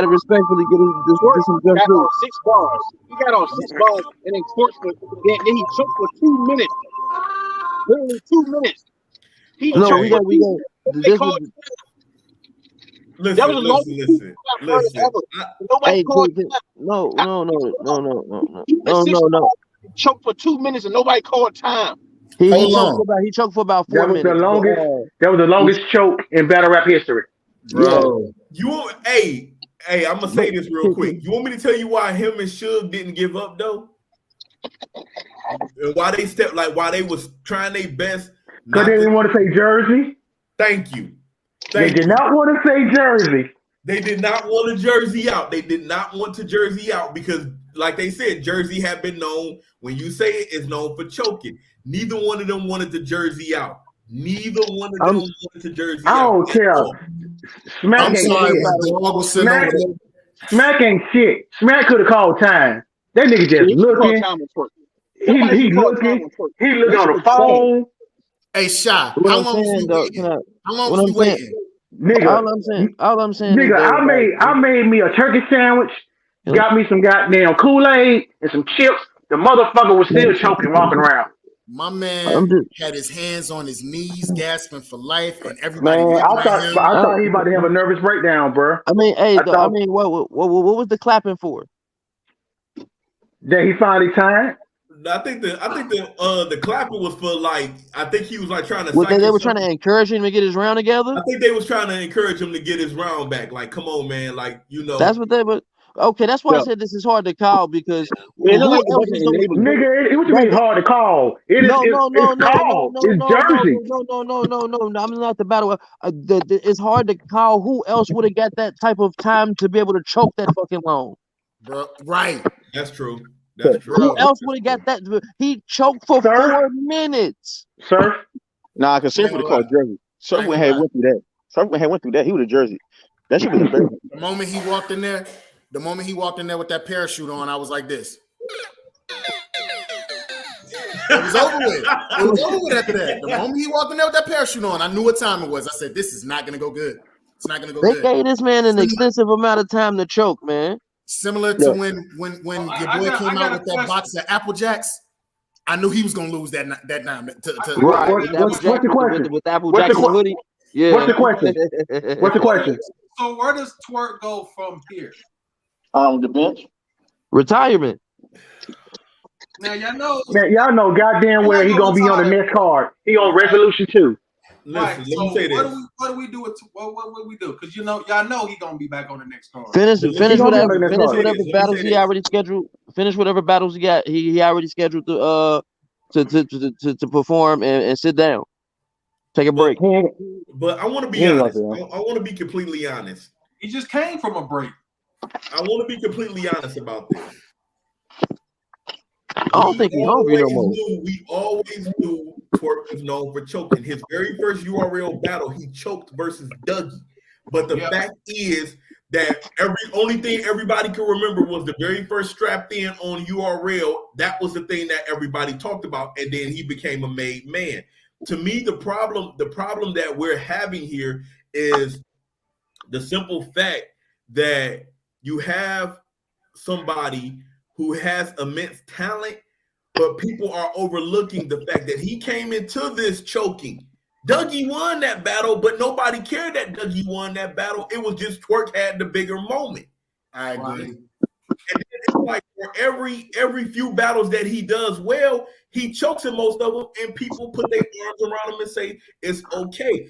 respectfully get some got on 6 bars. He got on 6 bars and then then he choked for 2 minutes. Literally 2 minutes. We got Listen. Nobody called. No. Choked for 2 minutes and nobody called time. He choked for about 4 minutes. That was the longest choke in battle rap history. Bro. Hey, I'm gonna say this real quick. You want me to tell you why him and Suge didn't give up though? And why they was trying their best? Because they didn't want to say Jersey. Thank you. They did not want to say Jersey. They did not want to Jersey out. They did not want to Jersey out because, like they said, Jersey had been known, when you say it, is known for choking. Neither one of them wanted to Jersey out. Neither one of them wanted to Jersey out. I don't care. Smack ain't shit. Smack could have called time. That nigga just looking. He looking. He looking on the phone. Hey, Shy, how long was you waiting? Nigga, all I'm saying. Nigga, I made me a turkey sandwich. Got me some goddamn Kool-Aid and some chips. The motherfucker was still choking, walking around. My man had his hands on his knees, gasping for life, and everybody. Man, I thought he about to have a nervous breakdown, bro. I mean, what was the clapping for? That he finally tied. I think the clapping was for, like, I think he was like trying to. They were trying to encourage him to get his round together. I think they was trying to encourage him to get his round back. Like, come on, man. Like, you know. That's what they were. Okay, that's why I said this is hard to call because nigga, what you mean hard to call? It's Jersey. No. I'm not the battle. It's hard to call. Who else would have got that type of time to be able to choke that fucking long? Bro, right. That's true. Who else would have got that? He choked for 4 minutes. Sir? Nah, because Surf would have called Jersey. Surf went through that. He would have Jersey. That shit was embarrassing. The moment he walked in there with that parachute on, I was like this. It was over with after that. The moment he walked in there with that parachute on, I knew what time it was. I said, this is not going to go good. It's not going to go good. They gave this man an extensive amount of time to choke, man. Similar to when your boy came out with that box of Apple Jacks, I knew he was going to lose that night. What's the question? With Apple Jacks and hoodie. Yeah. What's the question? So where does Twerk go from here? The bench. Retirement. Now y'all know. Man, y'all know goddamn well he gonna be on the next card. He on Resolution 2. Listen, Right. let me So say this. what do we do? What we do? Because y'all know he gonna be back on the next card. Finish But let me whatever on the next finish card. whatever Let me battles say he this. already scheduled. Finish whatever battles he got. He already scheduled to perform and sit down. Take a break. But I want to He be ain't gonna honest. do I want to be completely honest. He just came from a break. I want to be completely honest about this. I don't think he's hungry no more. We always knew Twerk was known for choking. His very first URL battle, he choked versus Dougie. But the fact is that only thing everybody can remember was the very first strapped in on URL. That was the thing that everybody talked about, and then he became a made man. To me, the problem that we're having here is the simple fact that you have somebody who has immense talent, but people are overlooking the fact that he came into this choking. Dougie won that battle, but nobody cared that Dougie won that battle. It was just Twerk had the bigger moment. I agree. And it's like for every few battles that he does well, he chokes in most of them, and people put their arms around him and say it's okay.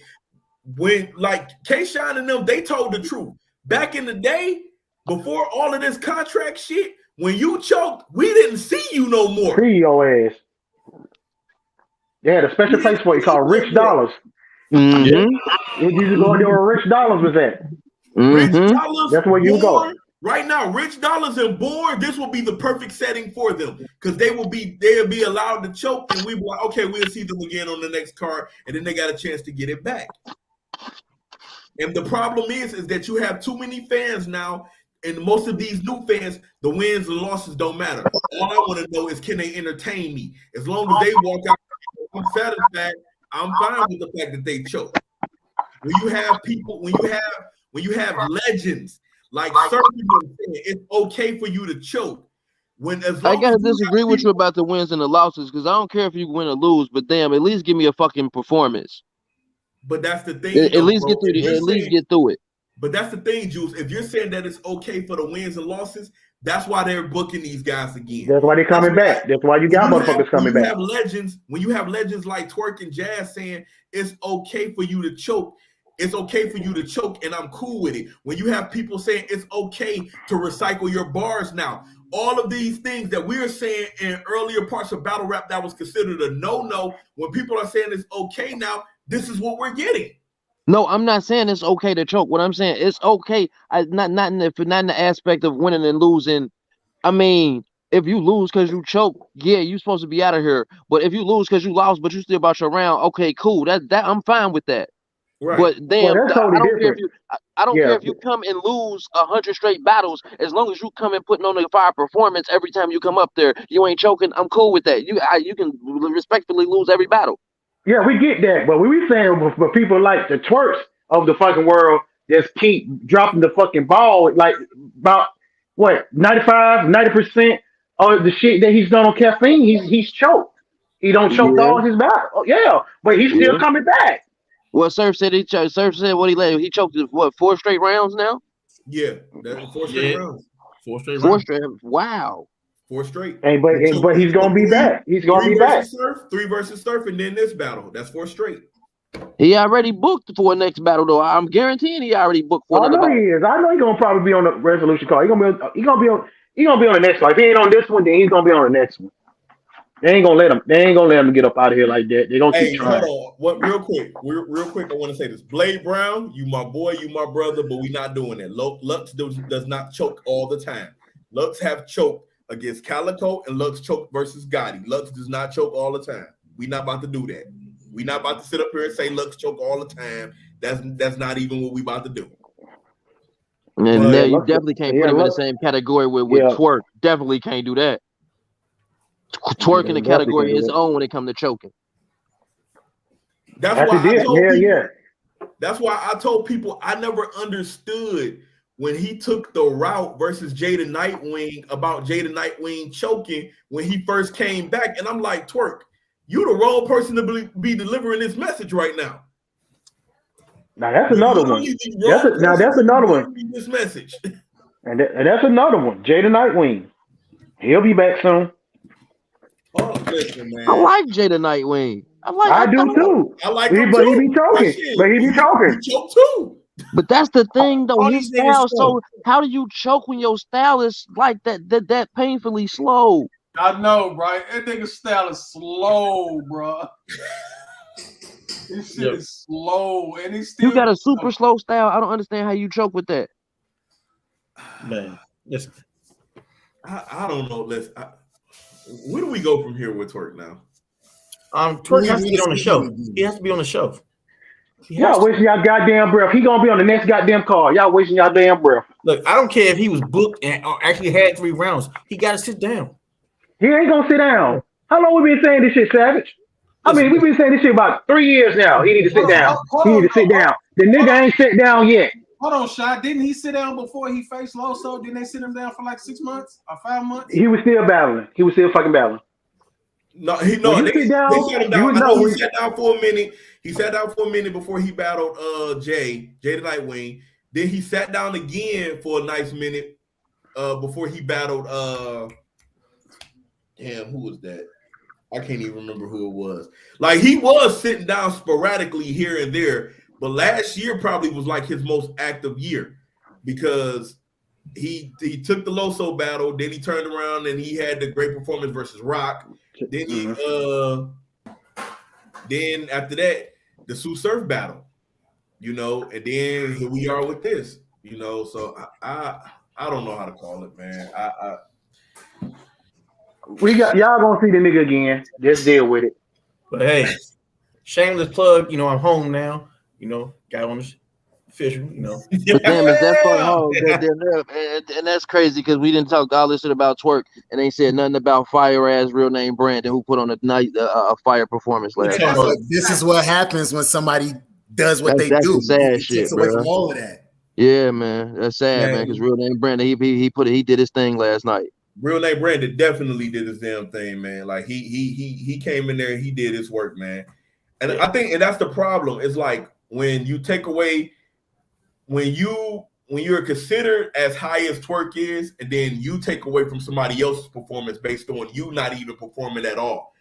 When like K-Shine and them, they told the truth. Back in the day, before all of this contract shit, when you choked, we didn't see you no more. Free your ass. They had a special place for you called Rich Dollars. Mm-hmm. You just go there where Rich Dollars was at. Rich Dollars, that's where you go. Right now, Rich Dollars and Born, this will be the perfect setting for them because they'll be allowed to choke, and we be like, okay, we'll see them again on the next card, and then they got a chance to get it back. And the problem is that you have too many fans now, and most of these new fans, the wins and losses don't matter. All I want to know is, can they entertain me? As long as they walk out, I'm satisfied. I'm fine with the fact that they choke. When you have people, when you have legends like Serpent, it's okay for you to choke. I gotta disagree with you about the wins and the losses because I don't care if you win or lose, but damn, at least give me a fucking performance. But that's the thing. At least get through it. But that's the thing, Juice. If you're saying that it's okay for the wins and losses, that's why they're booking these guys again. That's why they're coming back. That's why you got motherfuckers coming back. When you have legends like Twerk and Jazz saying it's okay for you to choke, it's okay for you to choke, and I'm cool with it. When you have people saying it's okay to recycle your bars now, all of these things that we were saying in earlier parts of battle rap that was considered a no-no, when people are saying it's okay now, this is what we're getting. No, I'm not saying it's okay to choke. What I'm saying, it's okay. Not in the aspect of winning and losing. I mean, if you lose because you choke, yeah, you're supposed to be out of here. But if you lose because you lost, but you still about your round, okay, cool. That I'm fine with that. Right. But damn, that's totally different. I don't care if you come and lose 100 straight battles, as long as you come and putting on a fire performance every time you come up there. You ain't choking. I'm cool with that. You can respectfully lose every battle. Yeah, we get that, but we were saying for people like the Twerks of the fucking world just keep dropping the fucking ball, like about what 95-90% of the shit that he's done on caffeine, he's choked. He don't choke all his battles. Oh, yeah, but he's still coming back. Well, Surf said Surf said what he choked 4 straight rounds now. Yeah, that's 4 straight rounds. 4 straight rounds. 4 straight. Wow. 4 straight. But he's gonna be back. He's gonna be back. 3 versus Surf, and then this battle. That's 4 straight. He already booked for a next battle, though. I'm guaranteeing he already booked for another battle. He is. I know he's gonna probably be on the resolution card. He's gonna be on the next one. If he ain't on this one, then he's gonna be on the next one. They ain't gonna let him get up out of here like that. They're gonna keep trying. Hold on. Real quick, I want to say this. Blade Brown, you my boy, you my brother, but we not doing that. Lux does not choke all the time. Lux have choked against Calico, and Lux choked versus Gotti. Lux does not choke all the time. We not about to do that. We not about to sit up here and say Lux choke all the time. That's not even what we about to do. And you definitely can't put him in the same category with Twerk. Definitely can't do that. Twerk in the category his own when it comes to choking. That's why I told people I never understood when he took the route versus Jada Nightwing about Jada Nightwing choking when he first came back. And I'm like, Twerk, you the wrong person to be delivering this message right now. Now that's another one. That's another one. This message. And that's another one. Jada Nightwing. He'll be back soon. Listen, man. I like Jada Nightwing. I do too. I like But him he too. be choking. But he be choking. He choke too. But that's the thing, though. All His these niggas style. slow. So how do you choke when your style is like that painfully slow? I know, right? That nigga style is slow, bro. This shit is slow, and he's still. You got a super slow style. I don't understand how you choke with that. Man, listen. I don't know. Where do we go from here with Twerk now? Twerk has to get on the show. He has to be on the show. Y'all wasting y'all goddamn breath. He gonna be on the next goddamn call. Y'all wasting y'all damn breath. Look, I don't care if he was booked and actually had 3 rounds. He got to sit down. He ain't gonna sit down. How long we been saying this shit, Savage? I mean, we've been saying this shit about 3 years now. He need to sit down. He need to sit down. The nigga ain't sit down yet. Hold on, Shy. Didn't he sit down before he faced Loso? Didn't they sit him down for like 6 months or 5 months? He was still battling. He was still fucking battling. No, They sit down, sat him down. you I know know he when- sat down for a minute. He sat down for a minute before he battled Jada Nightwing. Then he sat down again for a nice minute before he battled who was that? I can't even remember who it was. Like, he was sitting down sporadically here and there, but last year probably was like his most active year because he took the Loso battle, then he turned around and he had the great performance versus Rock. Then he then after that, the Sue Surf battle, and then here we are with this, So I don't know how to call it, man. Y'all gonna see the nigga again. Just deal with it. But hey, shameless plug. I'm home now. Got on the official. But damn, if that's so hard, and that's crazy because we didn't talk all this shit about Twerk and ain't said nothing about fire ass real name Brandon who put on a fire performance last night. This is what happens when somebody does what they That's do. the sad It shit, takes away bro. from all of that. Yeah, man, that's sad, man. Because real name Brandon, he did his thing last night. Real name Brandon definitely did his damn thing, man. Like he came in there and he did his work, man. And I think, and that's the problem. It's like when you take away, when you're considered as high as Twerk is, and then you take away from somebody else's performance based on you not even performing at all.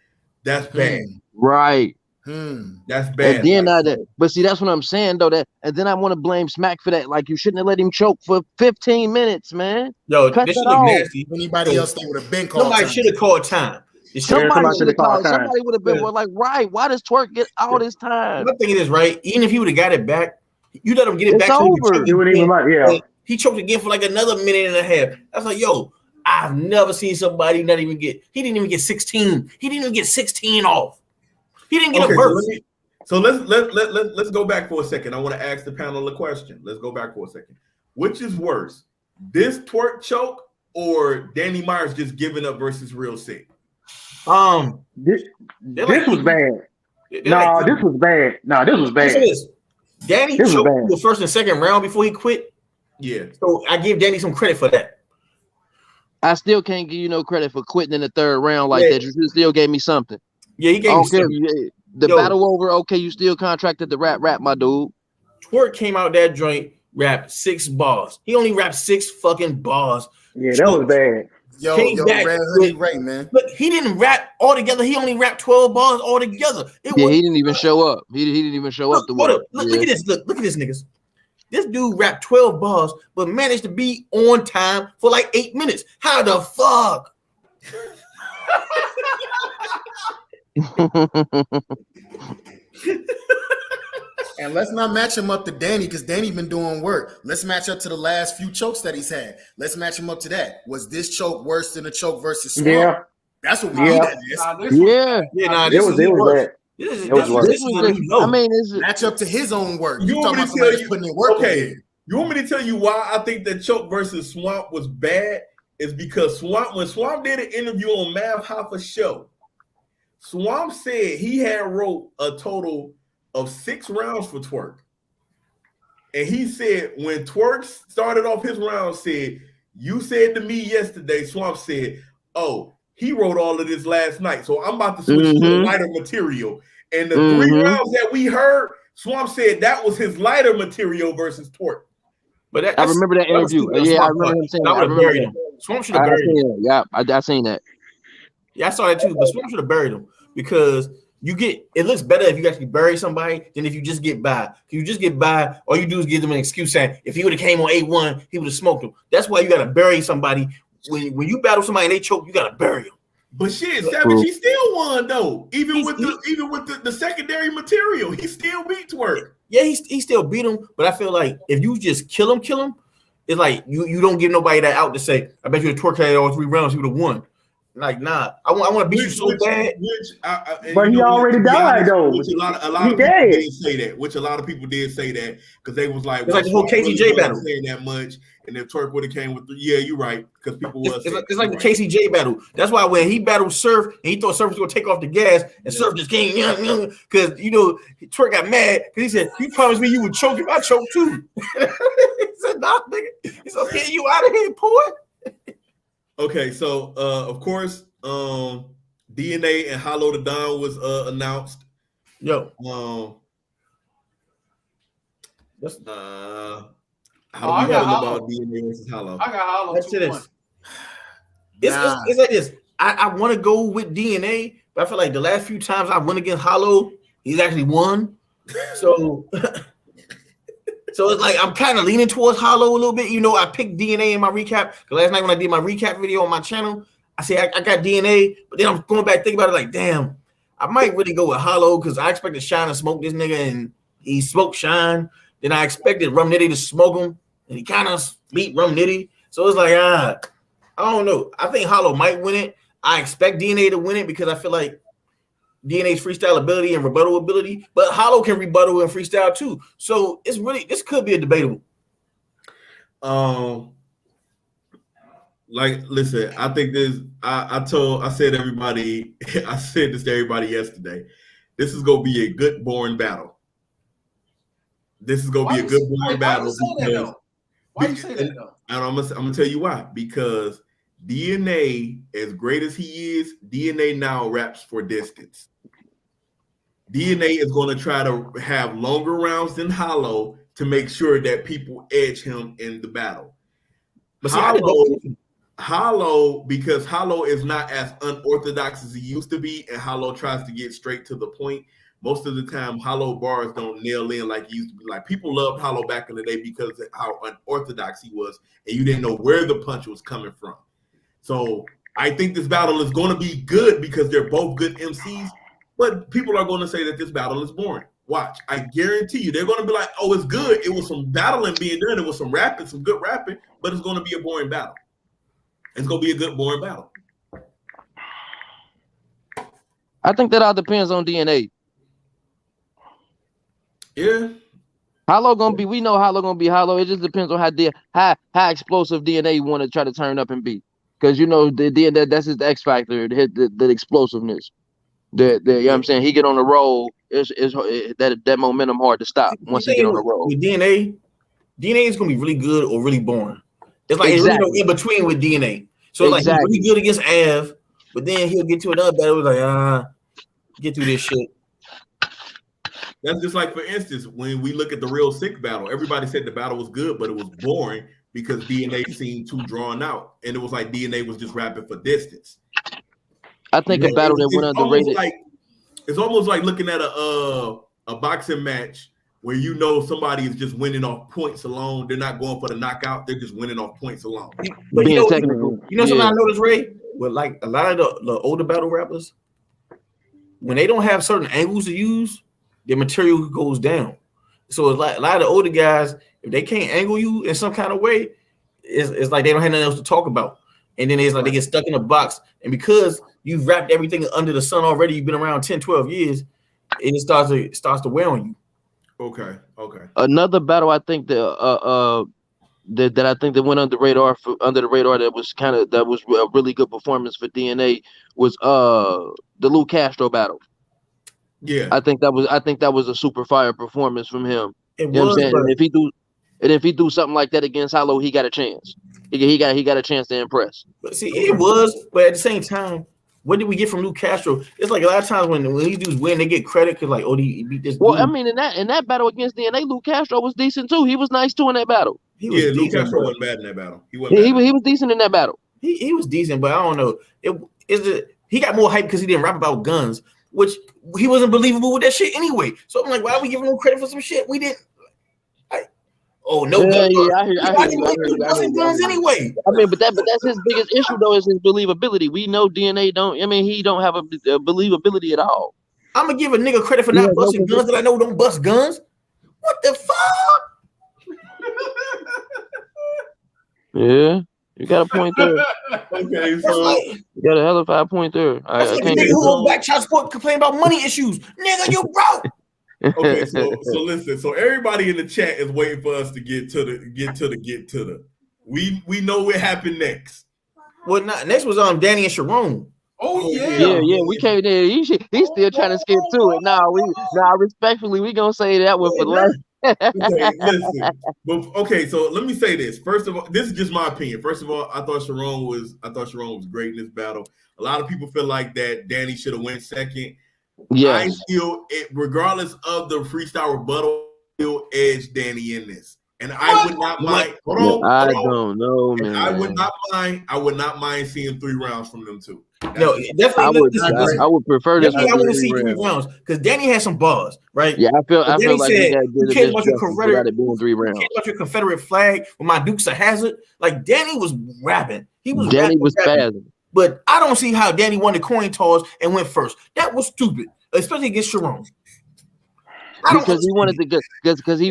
That's bad. Right. That's bad. And then but see, that's what I'm saying though. And then I want to blame Smack for that. Like, you shouldn't have let him choke for 15 minutes, man. Yo, cut this that shit look off. nasty. Anybody else, they would have been called. Somebody should have called time. Somebody should have called. Somebody would have been more like, right? Why does Twerk get all this time? My thing is, right, even if he would have got it back, you let him get it It's back. over. It wouldn't even matter. Yeah. He choked again for like another minute and a half. I was like, yo, I've never seen somebody not even get. He didn't even get 16. He didn't even get 16 off. He didn't get a verse. So let's go back for a second. I want to ask the panel a question. Let's go back for a second. Which is worse, this Twerk choke or Danny Myers just giving up versus Real Sick? This was bad. No, this was bad. No, this was bad. Danny choked the first and second round before he quit. Yeah. So I give Danny some credit for that. I still can't give you no credit for quitting in the third round like that. You still gave me something. Yeah, he gave me something. The battle over, okay, you still contracted the rap, my dude. Twerk came out that joint, rapped 6 bars. He only rapped 6 fucking bars. Yeah, that was bad. Yo, Red Hoodie Ray, man. Look, he didn't rap all together. He only rapped 12 bars all together. He didn't even show up. He didn't even show up. Look at this. Look at this, niggas. This dude rapped 12 bars, but managed to be on time for like 8 minutes. How the fuck? And let's not match him up to Danny because Danny been doing work. Let's match up to the last few chokes that he's had. Let's match him up to that. Was this choke worse than the choke versus Swamp? Yeah. That's what we need. It was worse. I mean, match up to his own work. You talking about somebody putting in work? Okay. You want me to tell you why I think that choke versus Swamp was bad? Is because when Swamp did an interview on Mav Hoffa's show, Swamp said he had wrote a total of 6 rounds for Twerk. And he said when Twerk started off his round, said, you said to me yesterday, Swamp said, oh, he wrote all of this last night. So I'm about to switch to lighter material. And the 3 rounds that we heard, Swamp said that was his lighter material versus Twerk. But I remember that interview. Yeah, I remember him saying that. I remember that. Swamp should have buried him. Yeah, I seen that. Yeah, I saw that too. But Smoke should have buried him because it looks better if you actually bury somebody than if you just get by. If you just get by, all you do is give them an excuse saying if he would have came on 8-1, he would have smoked him. That's why you got to bury somebody. When you battle somebody and they choke, you got to bury them. But shit, Savage, he still won though. Even with the secondary material, he still beat Twerk. Yeah, he still beat him. But I feel like if you just kill him, it's like you don't give nobody that out to say, I bet you the Twerk had all 3 rounds, he would have won. Like, nah, I want to beat you so bad. But he already died though. Which a lot of people did say that. Which a lot of people did say that because they was like, it's like the whole KCJ battle. Saying that much, and if Twerk would have came with, yeah, you're right, because people was. It's like the KCJ battle. That's why when he battled Surf and he thought Surf was gonna take off the gas, and Surf just came because Twerk got mad because he said, "You promised me you would choke him. I choked too." He said, "Nah, nigga." He said, "Get you out of here, boy." Okay, so of course, DNA and Hollow the Don was announced. Yo, how do you feel about DNA versus Hollow? I got Hollow. Let's do this. It's like this. I want to go with DNA, but I feel like the last few times I went against Hollow, he's actually won. So. So it's like I'm kind of leaning towards Hollow a little bit. I picked DNA in my recap. Last night when I did my recap video on my channel, I said I got DNA, but then I'm going back thinking about it like, damn, I might really go with Hollow because I expected Shine to smoke this nigga, and he smoked Shine. Then I expected Rum Nitty to smoke him, and he kind of beat Rum Nitty. So it's like, I don't know. I think Hollow might win it. I expect DNA to win it because I feel like DNA's freestyle ability and rebuttal ability, but Hollow can rebuttal and freestyle too. So this could be a debatable. Listen, I think this. I said this to everybody yesterday. This is gonna be a good boring battle. This is gonna be a good boring battle. Why you say that though? And I'm gonna tell you why. Because DNA, as great as he is, DNA now raps for distance. DNA is going to try to have longer rounds than Hollow to make sure that people edge him in the battle. But Hollow, because Hollow is not as unorthodox as he used to be, and Hollow tries to get straight to the point. Most of the time, Hollow bars don't nail in like he used to be. Like, people loved Hollow back in the day because of how unorthodox he was, and you didn't know where the punch was coming from. So I think this battle is going to be good because they're both good MCs, but people are going to say that this battle is boring. Watch. I guarantee you they're going to be like, oh, it's good. It was some battling being done. It was some rapping, some good rapping, but it's going to be a boring battle. It's going to be a good, boring battle. I think that all depends on DNA. Yeah. Hollow gonna be. We know Hollow gonna be Hollow. It just depends on how explosive DNA you want to try to turn up and be. Because that's his X factor, the explosiveness. You know what I'm saying? He get on the roll, that momentum hard to stop once he get on the roll. With DNA is gonna be really good or really boring. It's like it's really no in between with DNA. So it's like he's really good against Av, but then he'll get to another battle. Like get through this shit. That's just like, for instance, when we look at the Real Sick battle, everybody said the battle was good, but it was boring because DNA seemed too drawn out, and it was like DNA was just rapping for distance. I think a battle that went underrated. It's almost like looking at a boxing match where somebody is just winning off points alone. They're not going for the knockout; they're just winning off points alone. But being technical. Something I noticed, Ray? With like a lot of the older battle rappers, when they don't have certain angles to use, their material goes down. So it's like a lot of the older guys, if they can't angle you in some kind of way, it's like they don't have nothing else to talk about. And then it's like they get stuck in a box. And because you've wrapped everything under the sun already, you've been around 10, 12 years, it starts to wear on you. Okay. Another battle I think that I think that went under the radar that was a really good performance for DNA was the Lou Castro battle. Yeah, I think that was a super fire performance from him. It you know was, what I'm saying? And if he do something like that against Hollow, he got a chance. He got a chance to impress. But see, it was, but at the same time, what did we get from Lou Castro? It's like a lot of times when these dudes win, they get credit because like, he beat this. Well, dude. I mean, in that battle against DNA, Lou Castro was decent too. He was nice too in that battle. Lou Castro wasn't bad in that battle. He was decent in that battle. He was decent, but I don't know. he got more hype because he didn't rap about guns, which he wasn't believable with that shit anyway. So I'm like, why are we giving him credit for some shit we didn't? Oh no, I hear guns anyway. I mean, but that's his biggest issue though, is his believability. We know DNA don't. I mean, he don't have a believability at all. I'm gonna give a nigga credit for not busting guns that I know don't bust guns. What the fuck? Yeah, you got a point there. Okay, so you got a hell of a point there. That's like a nigga who on back child support complain about money issues. Nigga, you broke. Okay, so listen. So everybody in the chat is waiting for us to get to the. We know what happened next. Well, next was Danny and Sharon. Oh yeah. We came there. He's still trying to skip to it. Respectfully, we gonna say that one for last. Okay, listen. Okay, so let me say this. First of all, this is just my opinion. First of all, I thought Sharon was great in this battle. A lot of people feel like that Danny should have went second. Yes. I feel it, regardless of the freestyle rebuttal, still edge Danny in this. And I would not mind. I don't know, man. I would not mind seeing 3 rounds from them too. No, definitely. I would prefer this. I want to see 3 rounds because Danny has some bars, right? Yeah, I feel like you cared about your Confederate, 3 rounds. about your Confederate flag with my Dukes of Hazzard. Like Danny was rapping. Danny was spazzing. But I don't see how Danny won the coin toss and went first. That was stupid, especially against Sharon. Because he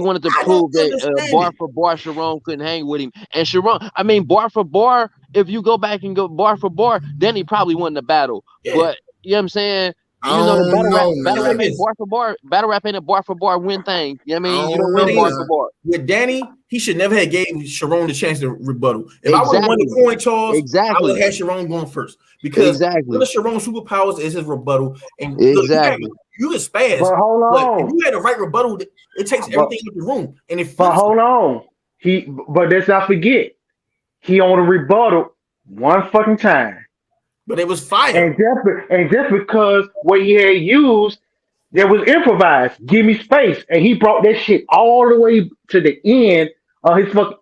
wanted to prove that bar for bar Sharon couldn't hang with him. And Sharon, I mean, bar for bar, if you go back and go bar for bar, then he probably won the battle. Yeah. But you know what I'm saying? Battle rap ain't bar for bar. Battle rap ain't a bar for bar win thing. You know what I mean? You don't win bar for bar. With Danny, he should never have gave Sharon the chance to rebuttal. If I would have won the coin toss, I would have had Sharon going first. Because one of Sharon's superpowers is his rebuttal. And look, you can spaz. But hold on. If you had the right rebuttal, it takes everything out the room. And hold on. But let's not forget, he on a rebuttal one fucking time. But it was fire. And just because what he had used, that was improvised. Give me space. And he brought that shit all the way to the end of his fucking.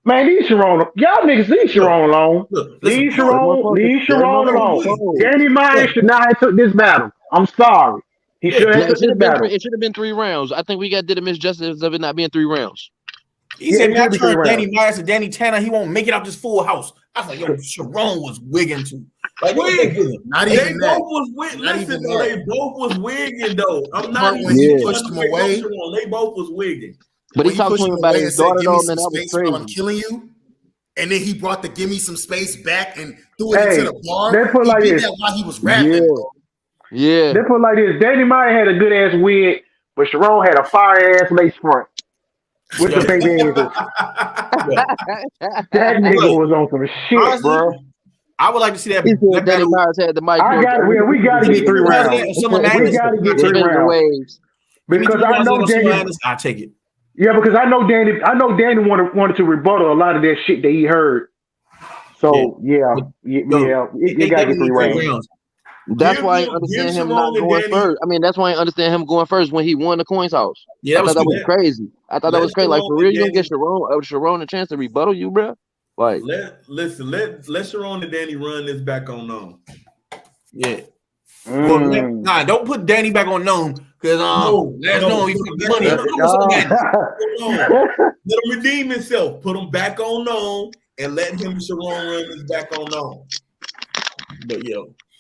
Man, leave Sharon. Y'all niggas leave Sharon alone. Leave Sharon alone. Danny Myers should not have took this battle. I'm sorry. He should have took this battle. It should have been 3 rounds. I think we did a misjustice of it not being 3 rounds. He said, "Man, I turned Danny Myers to Danny Tanner. He won't make it out this full house." I was like, "Yo, Sharon was wigging too." Like, not even that. They both was wigging though. I'm not even pushed him away. They both was wigging. But he talked to him about his daughter, and that was crazy. I'm killing you. And then he brought the "Give me some space" back and threw it into the bar. They put like this while he was rapping. Yeah. They put like this. Danny Meyer had a good ass wig, but Sharon had a fire ass lace front. With the baby That nigga was on some shit, honestly, bro. I would like to see that. Danny Myers had the mic. We got to get 3 rounds. We got to get 3 rounds. Because I know Danny. I'll take it. Yeah, because I know Danny wanted to rebuttal a lot of that shit that he heard. So you got to get 3 rounds. That's why I understand him not going first. I mean, that's why I understand him going first when he won the coin toss. Yeah, I thought that was crazy. I thought that was crazy. Like, for real, you don't get Sharon a chance to rebuttal you, bro? Like, let Sharon and Danny run this back on known. Yeah. Well, don't put Danny back on known because he put money. Let him redeem himself. Put him back on known and let him Sharon run this back on known.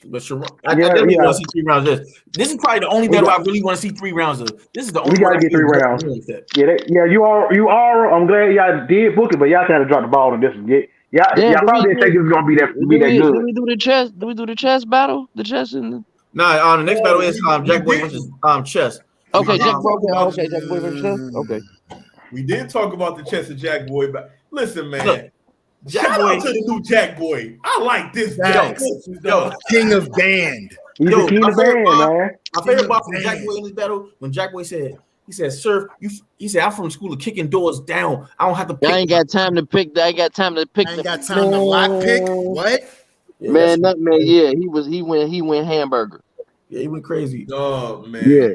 But Sharon, I definitely want to see 3 rounds of this. This is probably the only battle I really want to see 3 rounds of. This is the only. We gotta get 3 rounds. You are. I'm glad y'all did book it, but y'all kind of dropped the ball on this one. Y'all probably didn't think it was gonna be that good. Do we do the chess? Do we do the chess battle? The chess and the next battle is Jack Boy versus chess. Okay, Jack Boy. Okay, Jack Boy versus chess. Okay. We did talk about the chess of Jack Boy, but listen, man. Look, shout out to the new Jack Boy. I like this guy. King of band. He's the king of band, man. My favorite part from Jack Boy in this battle when Jack Boy said, "Sir, he said I'm from school of kicking doors down. I don't have to pick. I ain't got time to pick. I ain't got time to pick. I ain't got time to lock pick. What? Man, yeah, he went hamburger. Yeah, he went crazy. Oh man. Yeah.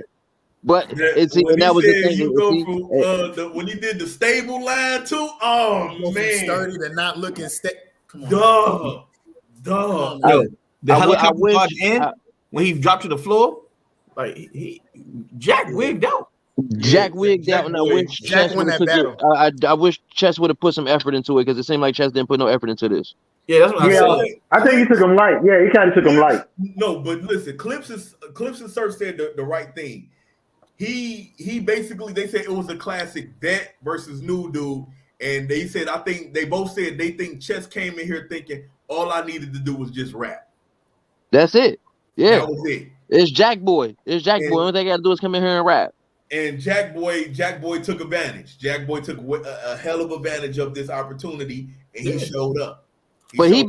But that was the thing. When he did the stable line too. Oh man, sturdy to not looking. Come on. Dog. The helicopter barge when he dropped to the floor, like Jack wigged out. Jack wigged out, and I wish Chess would have took it. I wish Chess would have put some effort into it because it seemed like Chess didn't put no effort into this. Yeah, that's what I said. I think he took him light. Yeah, he kind of took him light. No, but listen, Clips and Surf said the right thing. He basically, they said it was a classic vet versus new dude, and they said they both said they think Chess came in here thinking all I needed to do was just rap. That's it. Yeah, that was it. It's Jack Boy. Only thing I got to do is come in here and rap. And Jack Boy took advantage. Jack Boy took a hell of advantage of this opportunity, and he showed up. But Jack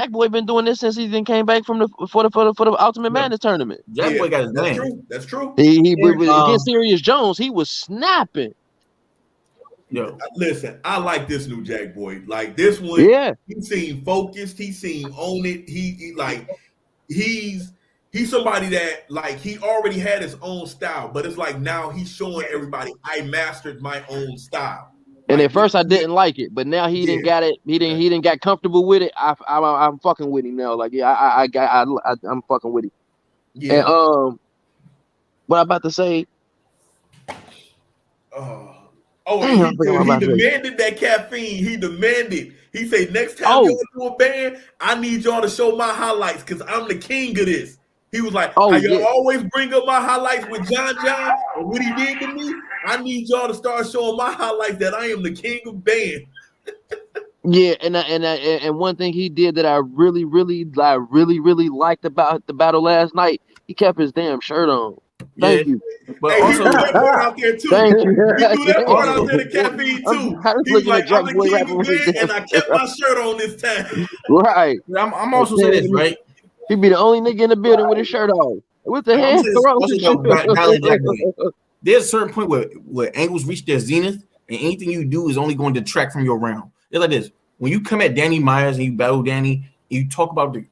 Boy been doing this since he then came back from for the Ultimate Madness tournament. Jack Boy got his name. That's true. He against Serious Jones, he was snapping. Yo, listen, I like this new Jack Boy. Like this one, he seemed focused. He seemed on it. He's somebody that like he already had his own style, but it's like now he's showing everybody I mastered my own style. And at first I didn't like it, but now he didn't got it. He didn't get comfortable with it. I'm fucking with him now. Like I'm fucking with him. Yeah. And what I'm about to say. He demanded that caffeine. He demanded. He said, next time y'all do a band, I need y'all to show my highlights because I'm the king of this. He was like, y'all always bring up my highlights with John and what he did to me. I need y'all to start showing my highlights that I am the king of band. Yeah, and one thing he did that I really liked about the battle last night, he kept his damn shirt on. Thank you. But hey, also, he threw that part out there too. Thank you. He threw that part out there to caffeine too. He was like, I'm the king of band, and I kept my shirt on this time. Right. I'm also saying this, right? He be the only nigga in the building with his shirt on. What the hell? There's a certain point where angles reach their zenith, and anything you do is only going to detract from your round. It's like this: when you come at Danny Myers and you battle Danny, and you talk about the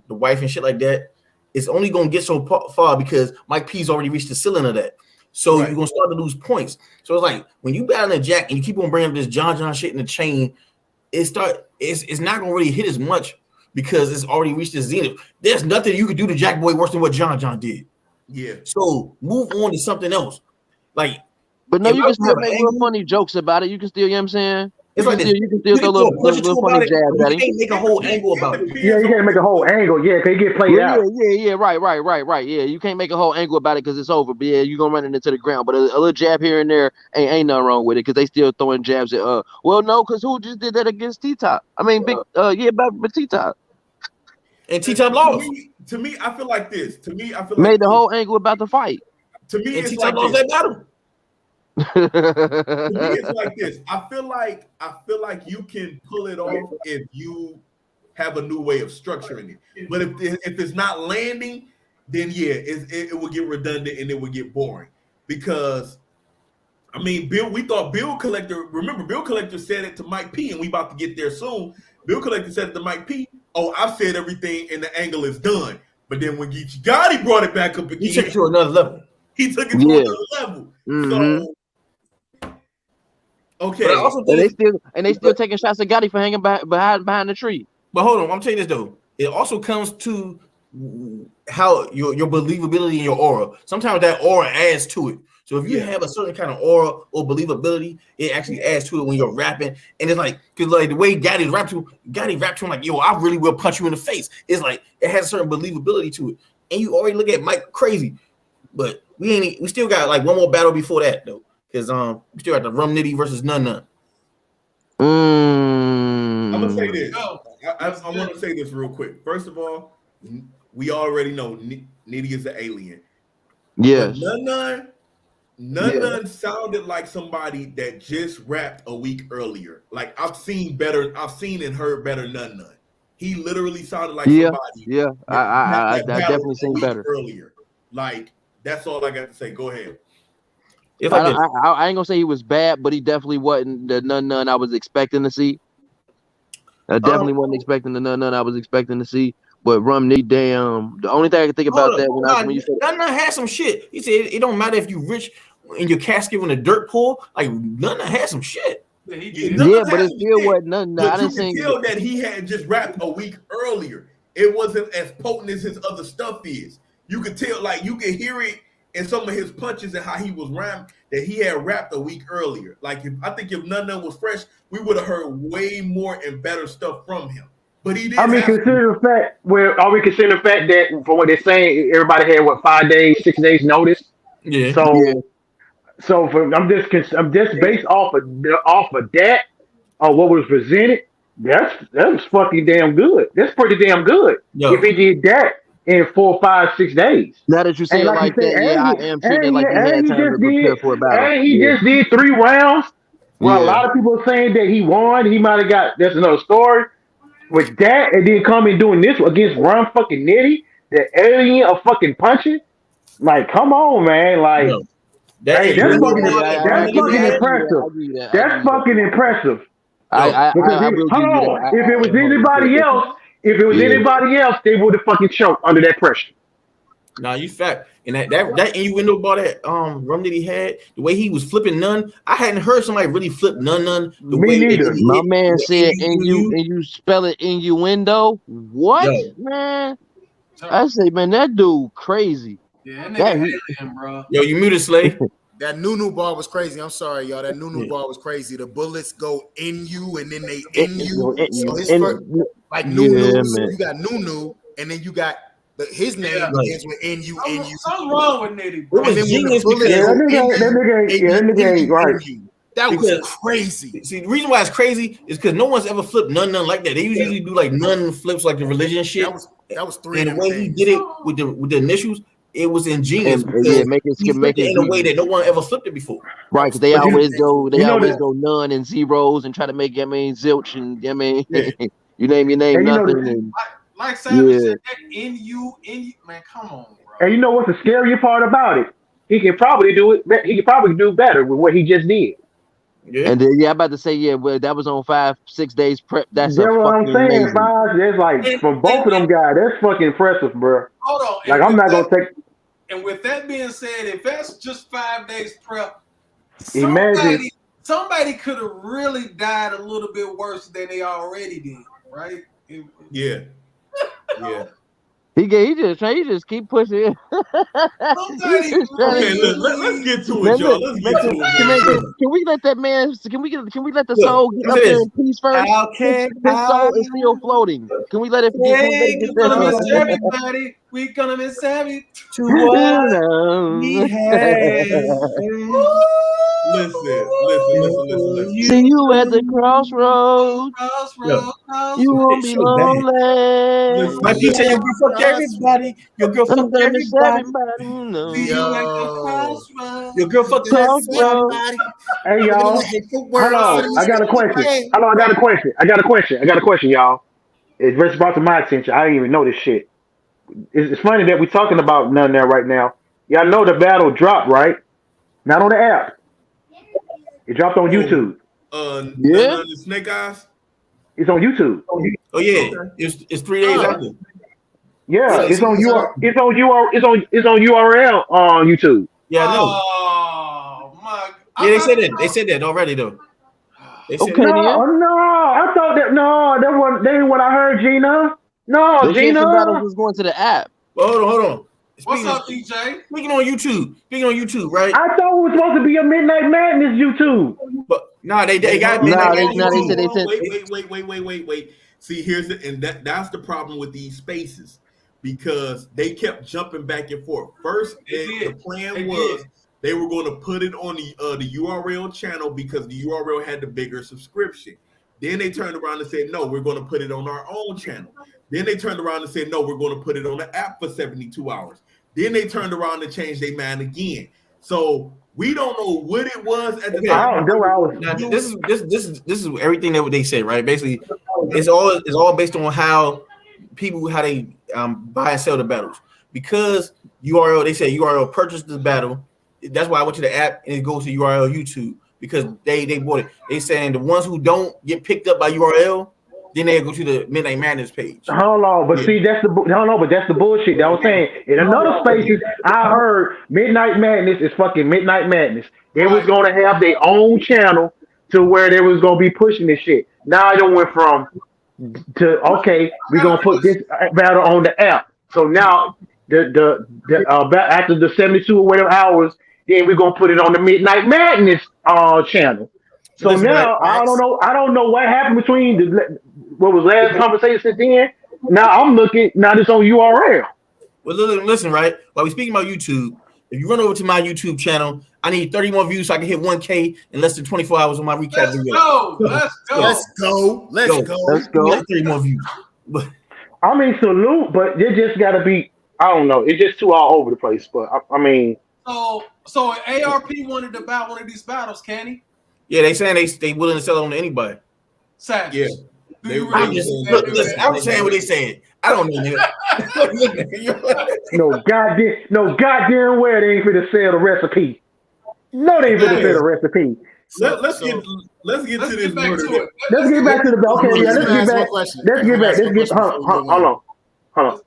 wife and shit like that, it's only going to get so far because Mike P's already reached the ceiling of that. So you're going to start to lose points. So it's like when you battle a Jack and you keep on bringing up this John shit in the chain, it's not going to really hit as much because it's already reached the zenith. There's nothing you could do to Jack Boy worse than what John did. Yeah. So move on to something else. But no, you can still make little funny jokes about it. You can still, you know what I'm saying? It's like you can still throw little funny jabs at him. You can't make a whole angle about it. Yeah, you can't make a whole angle. Yeah, because he get played out. Yeah, right. Yeah, you can't make a whole angle about it because it's over. But yeah, you're going to run it into the ground. But a little jab here and there ain't nothing wrong with it because they still throwing jabs at, well, no, because who just did that against T-Top? I mean, but T-Top. And T-Top lost. To me, I feel like this. Made the whole angle about the fight. To me, it's T-Top like lost that battle. To me, it's like this. I feel like you can pull it off if you have a new way of structuring it. But if it's not landing, then it will get redundant and it will get boring. Because I mean, we thought Bill Collector. Remember, Bill Collector said it to Mike P, and we about to get there soon. Bill Collector said it to Mike P. Oh, I've said everything, and the angle is done. But then when Geechee Gotti brought it back up again, he took it to another level. Another level. Mm-hmm. So okay, but I also and they still taking shots at Gotti for hanging behind the tree. But hold on, I'm telling you this though. It also comes to how your believability and your aura. Sometimes that aura adds to it. So if you have a certain kind of aura or believability, it actually adds to it when you're rapping. And it's like, because like the way Gotti rapped to him like, yo, I really will punch you in the face. It's like it has a certain believability to it. And you already look at Mike crazy, but we still got like one more battle before that though, because we still got the Rum Nitty versus Nun. I'm gonna say this. I want to say this real quick. First of all, we already know Nitty is an alien. Yes. Nun sounded like somebody that just rapped a week earlier. Like I've seen and heard better Nun. He literally sounded like somebody. Yeah, I definitely seen better earlier. Like that's all I got to say. Go ahead. If I ain't gonna say he was bad, but he definitely wasn't the Nun I was expecting to see. I definitely wasn't expecting the Nun I was expecting to see. But Rum Nitty, damn. The only thing I can think about when you said Nun had some shit. He said it don't matter if you rich in your casket when the dirt pour. Like Nun had some shit. Yeah, he It did. does Yeah, but have it some still hits, wasn't nothing. I but you didn't can sing. tell that he had just rapped a week earlier. It wasn't as potent as his other stuff is. You could tell, like you can hear it in some of his punches and how he was rhyming that he had rapped a week earlier. Like I think if none was fresh, we would have heard way more and better stuff from him. But he did I mean, have consider the fact. Well, are we considering the fact that from what they're saying, everybody had what 5 days, 6 days notice? Yeah. Yeah. So I'm just based off of that or what was presented. That's fucking damn good. That's pretty damn good. If Yo. he did that in 4, 5, 6 days. Now that you say And it like you like said, that, yeah, I am treating it like he and had he time to just did, prepare for a battle. and he Yeah. just did 3 rounds. Well, a Yeah. lot of people are saying that he won. He might have got. That's another story. With that, and then coming doing this against Ron fucking Nitty, the alien of fucking punching. Like, come on, man. Like, Yo. That hey, ain't that's window fucking, bar Yeah, that I that's Romney give you fucking that. I had. give you that. impressive. I give you that. I give That's you that. fucking impressive. Yo. Because I will give hold you that. on, if it was hold on, anybody quick. else, Yeah. they would have fucking choked under that pressure. Nah, you fact. And that innuendo bar that Rum Nitty had, the way he was flipping none, I hadn't heard somebody really flip none the Me way that neither. he My hit man the said NU. and you spell it innuendo. What, Yo. man? I say, man, that dude crazy. Yeah, that That nigga alien, bro. Yo, you muted Slay. That Nunu bar was crazy. I'm sorry, y'all. That Nunu bar was crazy. The bullets go in you and then they in you. So his first, like Nunu, yeah, man. you got Nunu, and then you got his name Yeah. begins with NU, NU. Something wrong with Nitty, It bro. was And then when the genius bullets because go that nigga ain't right. That was Because- crazy. see the reason why it's crazy is because no one's ever flipped none like that. They usually do like none flips like the religion shit. That was 3 And of the them way he things. did it with the initials, it was ingenious. And, Because yeah, make it he flipped it in a way easy. that no one ever flipped it before. Right, because they But you- always go, you know that- go none and zeros and try to make, zilch and Yeah. you name your name, And you know nothing. that- And, Like Savage Yeah. said, that NU, man, come on, bro. And you know what's the scary part about it? He can probably do it. He can probably do better with what he just did. Yeah. and then, I'm about to say, well, that was on 5, 6 days prep. That's That's what I'm fucking saying. amazing. 5. That's like from both of them guys. That's fucking impressive, bro. Hold on. Like, and I'm with not gonna that- take. And with that being said, if that's just 5 days prep, Imagine. somebody could have really died a little bit worse than they already did, right? yeah. Yeah. He just keep pushing it. Somebody He just trying to Okay, get- let's get to Man, it, y'all. look, Let's get to it. can we let that man? Can we let the Look, soul get look up at there this. in peace first? How can His soul is still floating. Can we let it? Hey, get we're gonna miss there? everybody. We're gonna miss everybody. To what we No. had. Listen. See you at the crossroads. You won't be so bad. lonely. My pizza, your girl fucked everybody. Your girl I'm fucked gonna miss everybody. everybody. No. Your girl fucked Crossroads. Everybody. Hey y'all. Hold on. I got a question. Hold on. I got a question, y'all. It's just brought to my attention. I didn't even know this shit. It's funny that we're talking about none there right now. Y'all know the battle dropped, right? Not on the app. It dropped on YouTube. Yeah. None of the Snake Eyes. It's on YouTube. Oh yeah, it's 3 days after. Yeah, it's on URL on YouTube. Yeah, I know. Oh my! Yeah, they said that. They said that already though. They said Okay, that. then. No, I thought that that ain't what I heard, Gina. No, They said Gina. some battles was going to the app. Well, hold on. What's up, DJ? Speaking on YouTube, right? I thought it was supposed to be a Midnight Madness YouTube. But nah, they got Nah, midnight. they said they said. Wait. See, that's the problem with these spaces because they kept jumping back and forth. First, the plan was they were going to put it on the URL channel because the URL had the bigger subscription. Then they turned around and said, no, we're going to put it on our own channel. Then they turned around and said, no, we're going to put it on the app for 72 hours. Then they turned around and changed their mind again. So we don't know what it was at the time. Now, this is everything that they said, right? Basically, it's all based on how they buy and sell the battles. Because URL, they say URL purchased the battle. That's why I went to the app and it goes to URL YouTube because they bought it. They saying the ones who don't get picked up by URL, then they go to the Midnight Madness page. Hold on, but see, that's the bullshit. That I was saying in another spaces, I heard Midnight Madness is fucking Midnight Madness. They was gonna have their own channel to where they was gonna be pushing this shit. Now it went from to okay, we're gonna put this battle on the app. So now after the 72 or whatever hours, then we're gonna put it on the Midnight Madness channel. So Listen, now I don't know what happened between what was last conversation since then. Now I'm looking now this on URL. Well, listen, right? While we speaking about YouTube, if you run over to my YouTube channel, I need 30 more views so I can hit 1K in less than 24 hours on my recap video. Let's go. 30 more views. I mean, salute, but it just got to be. I don't know. It's just too all over the place. But I mean, so ARP wanted to buy one of these battles, can he? Yeah, they saying they willing to sell it on to anybody. Savage. Yeah. Listen, I'm saying what they said. I don't know, nigga. no goddamn where they ain't finna sell the recipe. No, they ain't finna sell the recipe. Let's get to this murder. Let's get back to the okay. Yeah, let's get back. Hold on. I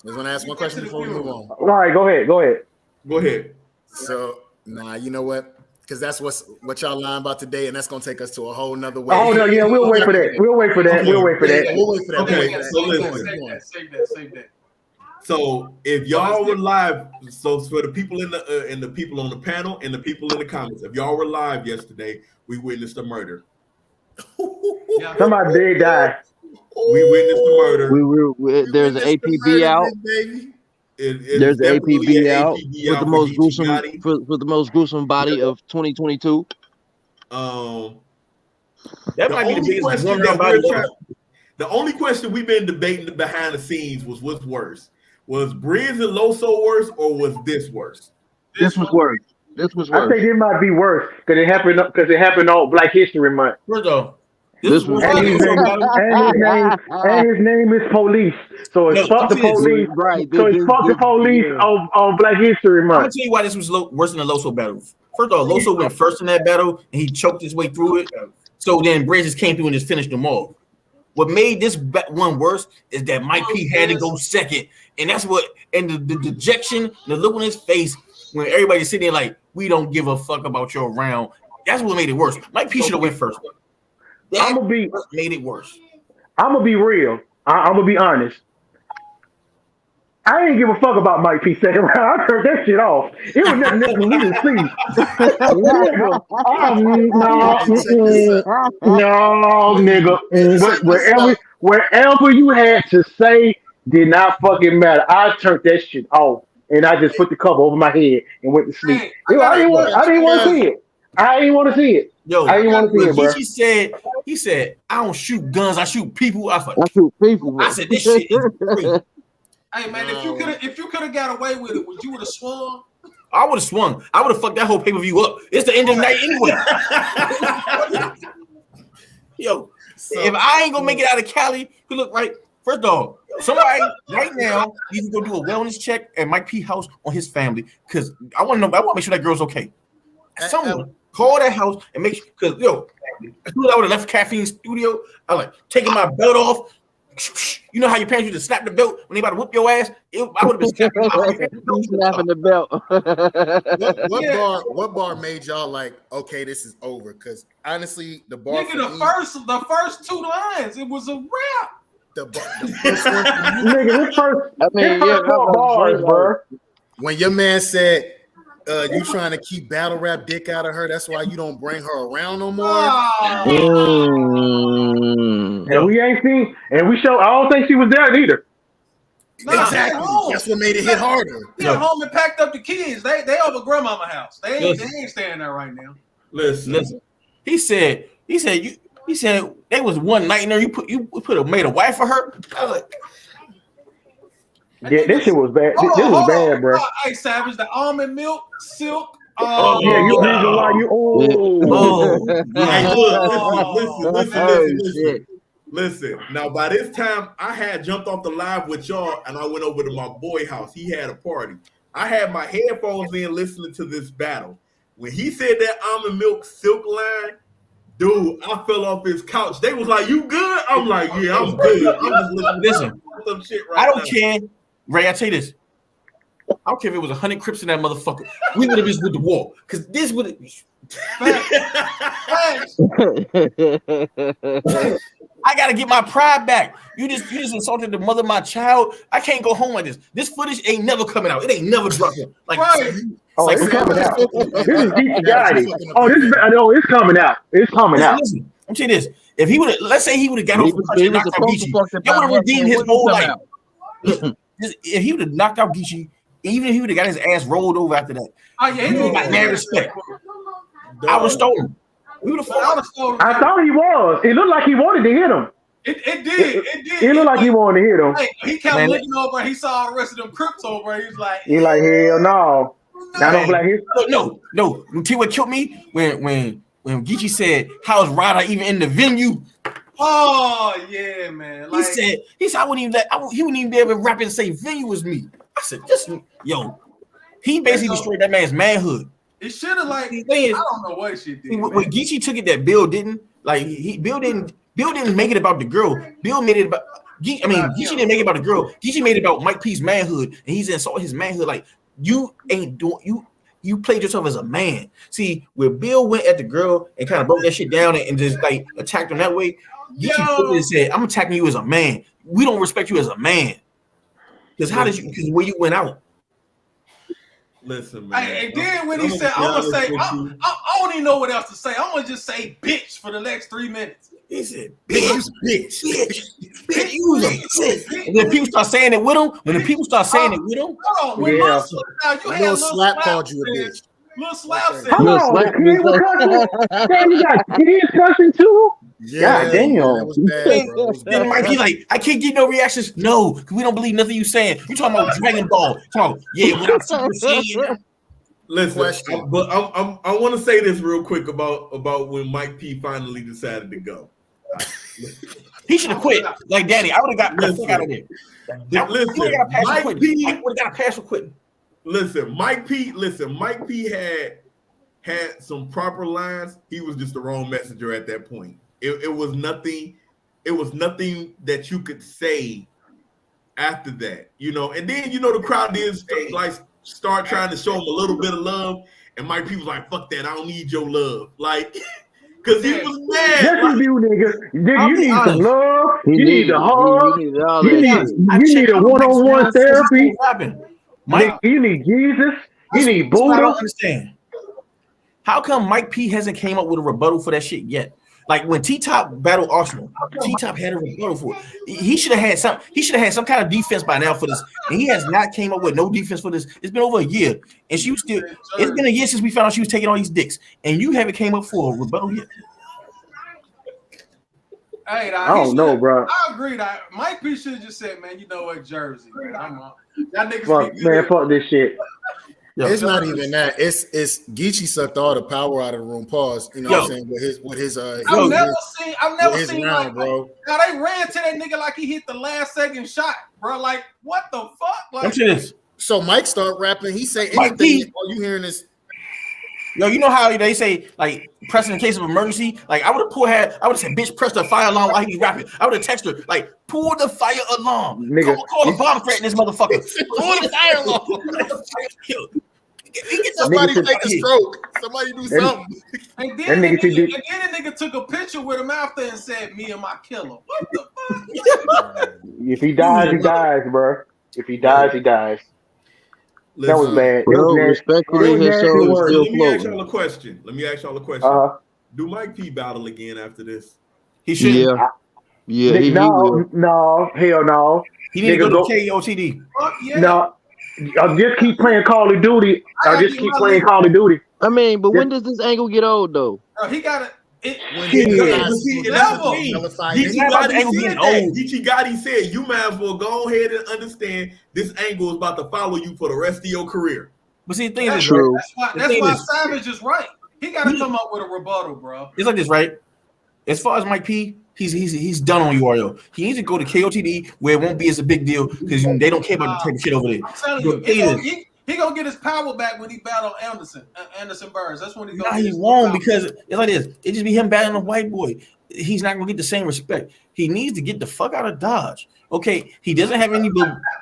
just want to ask one question before we move on. All right, go ahead. So, you know what? Because that's what y'all lying about today, and that's gonna take us to a whole nother way. Oh no, yeah, we'll wait for that. Okay, so listen. Save that. So if y'all were live, so for the people in the and the people on the panel and the people in the comments, if y'all were live yesterday, we witnessed a murder. Somebody did die. We witnessed the murder. There's an APB out. There's an APB out with the most gruesome for the most gruesome body of 2022. That might be the biggest one body. The only question we've been debating behind the scenes was what's worse. Was Briz and Loso worse, or was this worse? This was worse. I think it might be worse because it happened on Black History Month. Where's though? And his name is Police. So it's fuck the police. Right. So it's fuck the police on Black History Month. I'm gonna tell you why this was worse than the Loso battle. First of all, Loso went first in that battle and he choked his way through it. So then Briz just came through and just finished them all. What made this one worse is that Mike P had to go second, and that's what. And the dejection, the look on his face when everybody's sitting there like, we don't give a fuck about your round. That's what made it worse. Mike P should have went first. Made it worse. I'm gonna be real. I'm gonna be honest. I didn't give a fuck about Mike P second round. I turned that shit off. It was nothing that we didn't see. Nigga. Wherever you had to say did not fucking matter. I turned that shit off and I just put the cover over my head and went to sleep. I didn't want to see it. I didn't want to see it. Yo, I didn't want to see it, bro. He said, I don't shoot guns, I shoot people. I shoot people. I said, this shit is free. Hey man, if you could have got away with it, would you have swung? I would have swung. I would have fucked that whole pay-per-view up. It's the end of the night anyway. Yo, if I ain't gonna make it out of Cali, you look right. First of all, somebody right now needs to go do a wellness check at Mike P house on his family because I want to know. I want to make sure that girl's okay. Someone call that house and make sure because as soon as I would have left Caffeine's studio, I like taking my belt off. You know how your parents used to snap the belt when they about to whip your ass? I would have been snapping the belt. What bar made y'all like, okay, this is over? Because honestly, the bar. Nigga, the first two lines, it was a wrap. The first one, nigga, his first four bars, bro. When your man said, you trying to keep battle rap dick out of her, that's why you don't bring her around no more. And we ain't seen, and we show. I don't think she was there either. Exactly. That's what made it hit harder. He at home and packed up the kids. They over grandmama house. They ain't staying there right now. Listen. He said they was one night in there. Made a wife for her. I was like, yeah, this shit was bad. This was bad, bro. Hey, Savage, the almond milk, silk. Yeah, you reason why you. Listen. Now, by this time, I had jumped off the live with y'all, and I went over to my boy house. He had a party. I had my headphones in, listening to this battle. When he said that almond milk silk line, dude, I fell off his couch. They was like, "You good?" I'm like, "Yeah, I'm good." I'm just listening to some shit right now. I don't care. Ray, I tell you this. I don't care if it was 100 Crips in that motherfucker. We would have just with the war because this would. I gotta get my pride back. You just insulted the mother of my child. I can't go home like this. This footage ain't never coming out. It ain't never dropping. Like, oh, it's coming out. This is Geechee Gotti. It's coming out. It's coming out. Listen, I'm saying this. If he would have, let's say he would have got off the country and knocked out Geechee, that would have redeemed his whole life. If he would have knocked out Geechee, even if he would have got his ass rolled over after that, he would have got mad respect. I would have stolen him. I thought he was. It looked like he wanted to hit him. It did. It looked like he wanted to hit him. Hey, he kept looking over and he saw all the rest of them Crips over. He was like, hell no. Not on Black History. No. You see what killed me? When Geechee said, how's Ryder even in the venue? Oh yeah, man. Like, he said I wouldn't even be able to rap and say venue was me. I said, he basically destroyed that man's manhood. It should have I don't know what shit did. When Geechee took it, that Bill didn't. Like Bill didn't make it about the girl. Bill made it about. Geechee didn't make it about the girl. Geechee made it about Mike P's manhood, and he's insulting his manhood. Like you ain't doing you played yourself as a man. See, where Bill went at the girl and kind of broke that shit down and just like attacked him that way. Geechee said, "I'm attacking you as a man. We don't respect you as a man." Because where you went out. Listen, man. And then when he said, "I'm gonna say," I don't even know what else to say. I'm gonna just say "bitch" for the next 3 minutes. He said, "Bitch." And then people start saying it with him. When the people start saying it with him, hold on. When Lil Slap called you a bitch. Lil Slap said, "Hold on, damn, you got kids cussing too." Yeah, God damn. That was bad, bro. Then Mike be like, I can't get no reactions. No, because we don't believe nothing you saying. You talking about Dragon Ball. What I'm saying. Listen, but I want to say this real quick about when Mike P finally decided to go. He should have quit. Like Danny, I would have got the fuck out of there. Mike P would have got a pass for quitting. Mike P had some proper lines. He was just the wrong messenger at that point. It was nothing that you could say after that, and then the crowd did start trying to show him a little bit of love, and Mike P was like, fuck that, I don't need your love, like, because he was mad. Yes, you do, nigga. You need some love. You need a hug. You need a one-on-one therapy. Mike, you need Jesus. You need Buddha. I don't understand. How come Mike P hasn't came up with a rebuttal for that shit yet? Like when T-Top battled Arsenal, T-Top had a rebuttal for it. He should have had some. He should have had some kind of defense by now for this, and he has not came up with no defense for this. It's been over a year, and she was still. It's been a year since we found out she was taking all these dicks, and you haven't came up for a rebuttal yet. Hey, I don't know, bro. I agree. Mike P should have just said, "Man, you know what, Jersey, man. That niggas fuck this shit." It's not even that. It's Geechee sucked all the power out of the room. Pause. You know what I'm saying? With his I've never seen round, like, bro. Now they ran to that nigga like he hit the last second shot, bro. Like what the fuck? Like, so Mike start rapping. He say Mike anything. P. All you hearing is, you know how they say like pressing in case of emergency. Like I would have said, bitch, press the fire alarm while he be rapping. I would have texted her like, pull the fire alarm. Nigga, call the bomb threat in this motherfucker. Pull the fire alarm. Somebody take a stroke. Somebody do something. And then the nigga took a picture with him after and said, "Me and my killer." What the fuck? If he dies, he dies, bro. If he dies, he dies. That was bad. Respectfully, his soul is still floating. Let me ask y'all a question. Do Mike P battle again after this? He should. Yeah. No, hell no. He need to go to KOTD. No. I'll just keep playing Call of Duty. I mean, but when does this angle get old though? Bro, he got it. Geechee Gotti said, you might as well go ahead and understand this angle is about to follow you for the rest of your career. But see, the thing is, true. That's why Savage is right. He got to come up with a rebuttal, bro. It's like this, right? As far as Mike P, he's done on URL. He needs to go to KOTD where it won't be as a big deal because they don't care about the type of shit over there. I'm telling you, he gonna get his power back when he battle Anderson Burns. That's when he's gonna. He won't because it's like this. It just be him battling a white boy. He's not gonna get the same respect. He needs to get the fuck out of Dodge. Okay, he doesn't have any.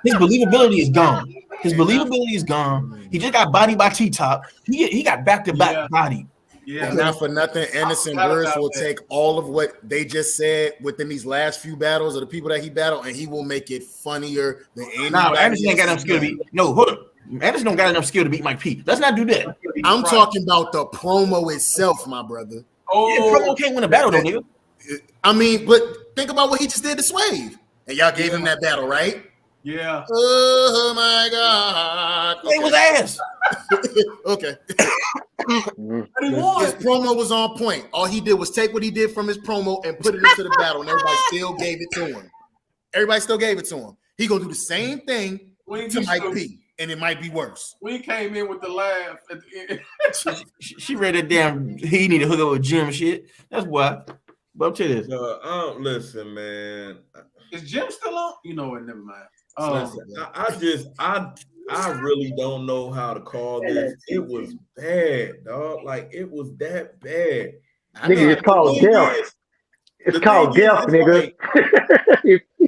His believability is gone. His believability is gone. He just got bodied by T-Top. He got back-to-back body. Yeah, and not for nothing, Anderson Burris will take all of what they just said within these last few battles of the people that he battled, and he will make it funnier than anybody. No, Anderson ain't got enough skill to beat. No, hold up. Anderson don't got enough skill to beat Mike P. Let's not do that. I'm talking about the promo itself, my brother. Oh, yeah, promo can't win a battle, though, nigga. I mean, but think about what he just did to Swave, and y'all gave him that battle, right? Yeah. Oh my God. Okay. It was ass. Okay. His promo was on point. All he did was take what he did from his promo and put it into the battle, and everybody still gave it to him. Everybody still gave it to him. He gonna do the same thing to Mike P, and it might be worse. We came in with the laugh at the end. She read that damn. He need to hook up with Jim shit. That's why. But I'm telling you this. Listen, man. Is Jim still on? You know what? Never mind. Listen, I really don't know how to call this. It was bad, dog. Like it was that bad. Nigga, it's called death. It's called death, nigga.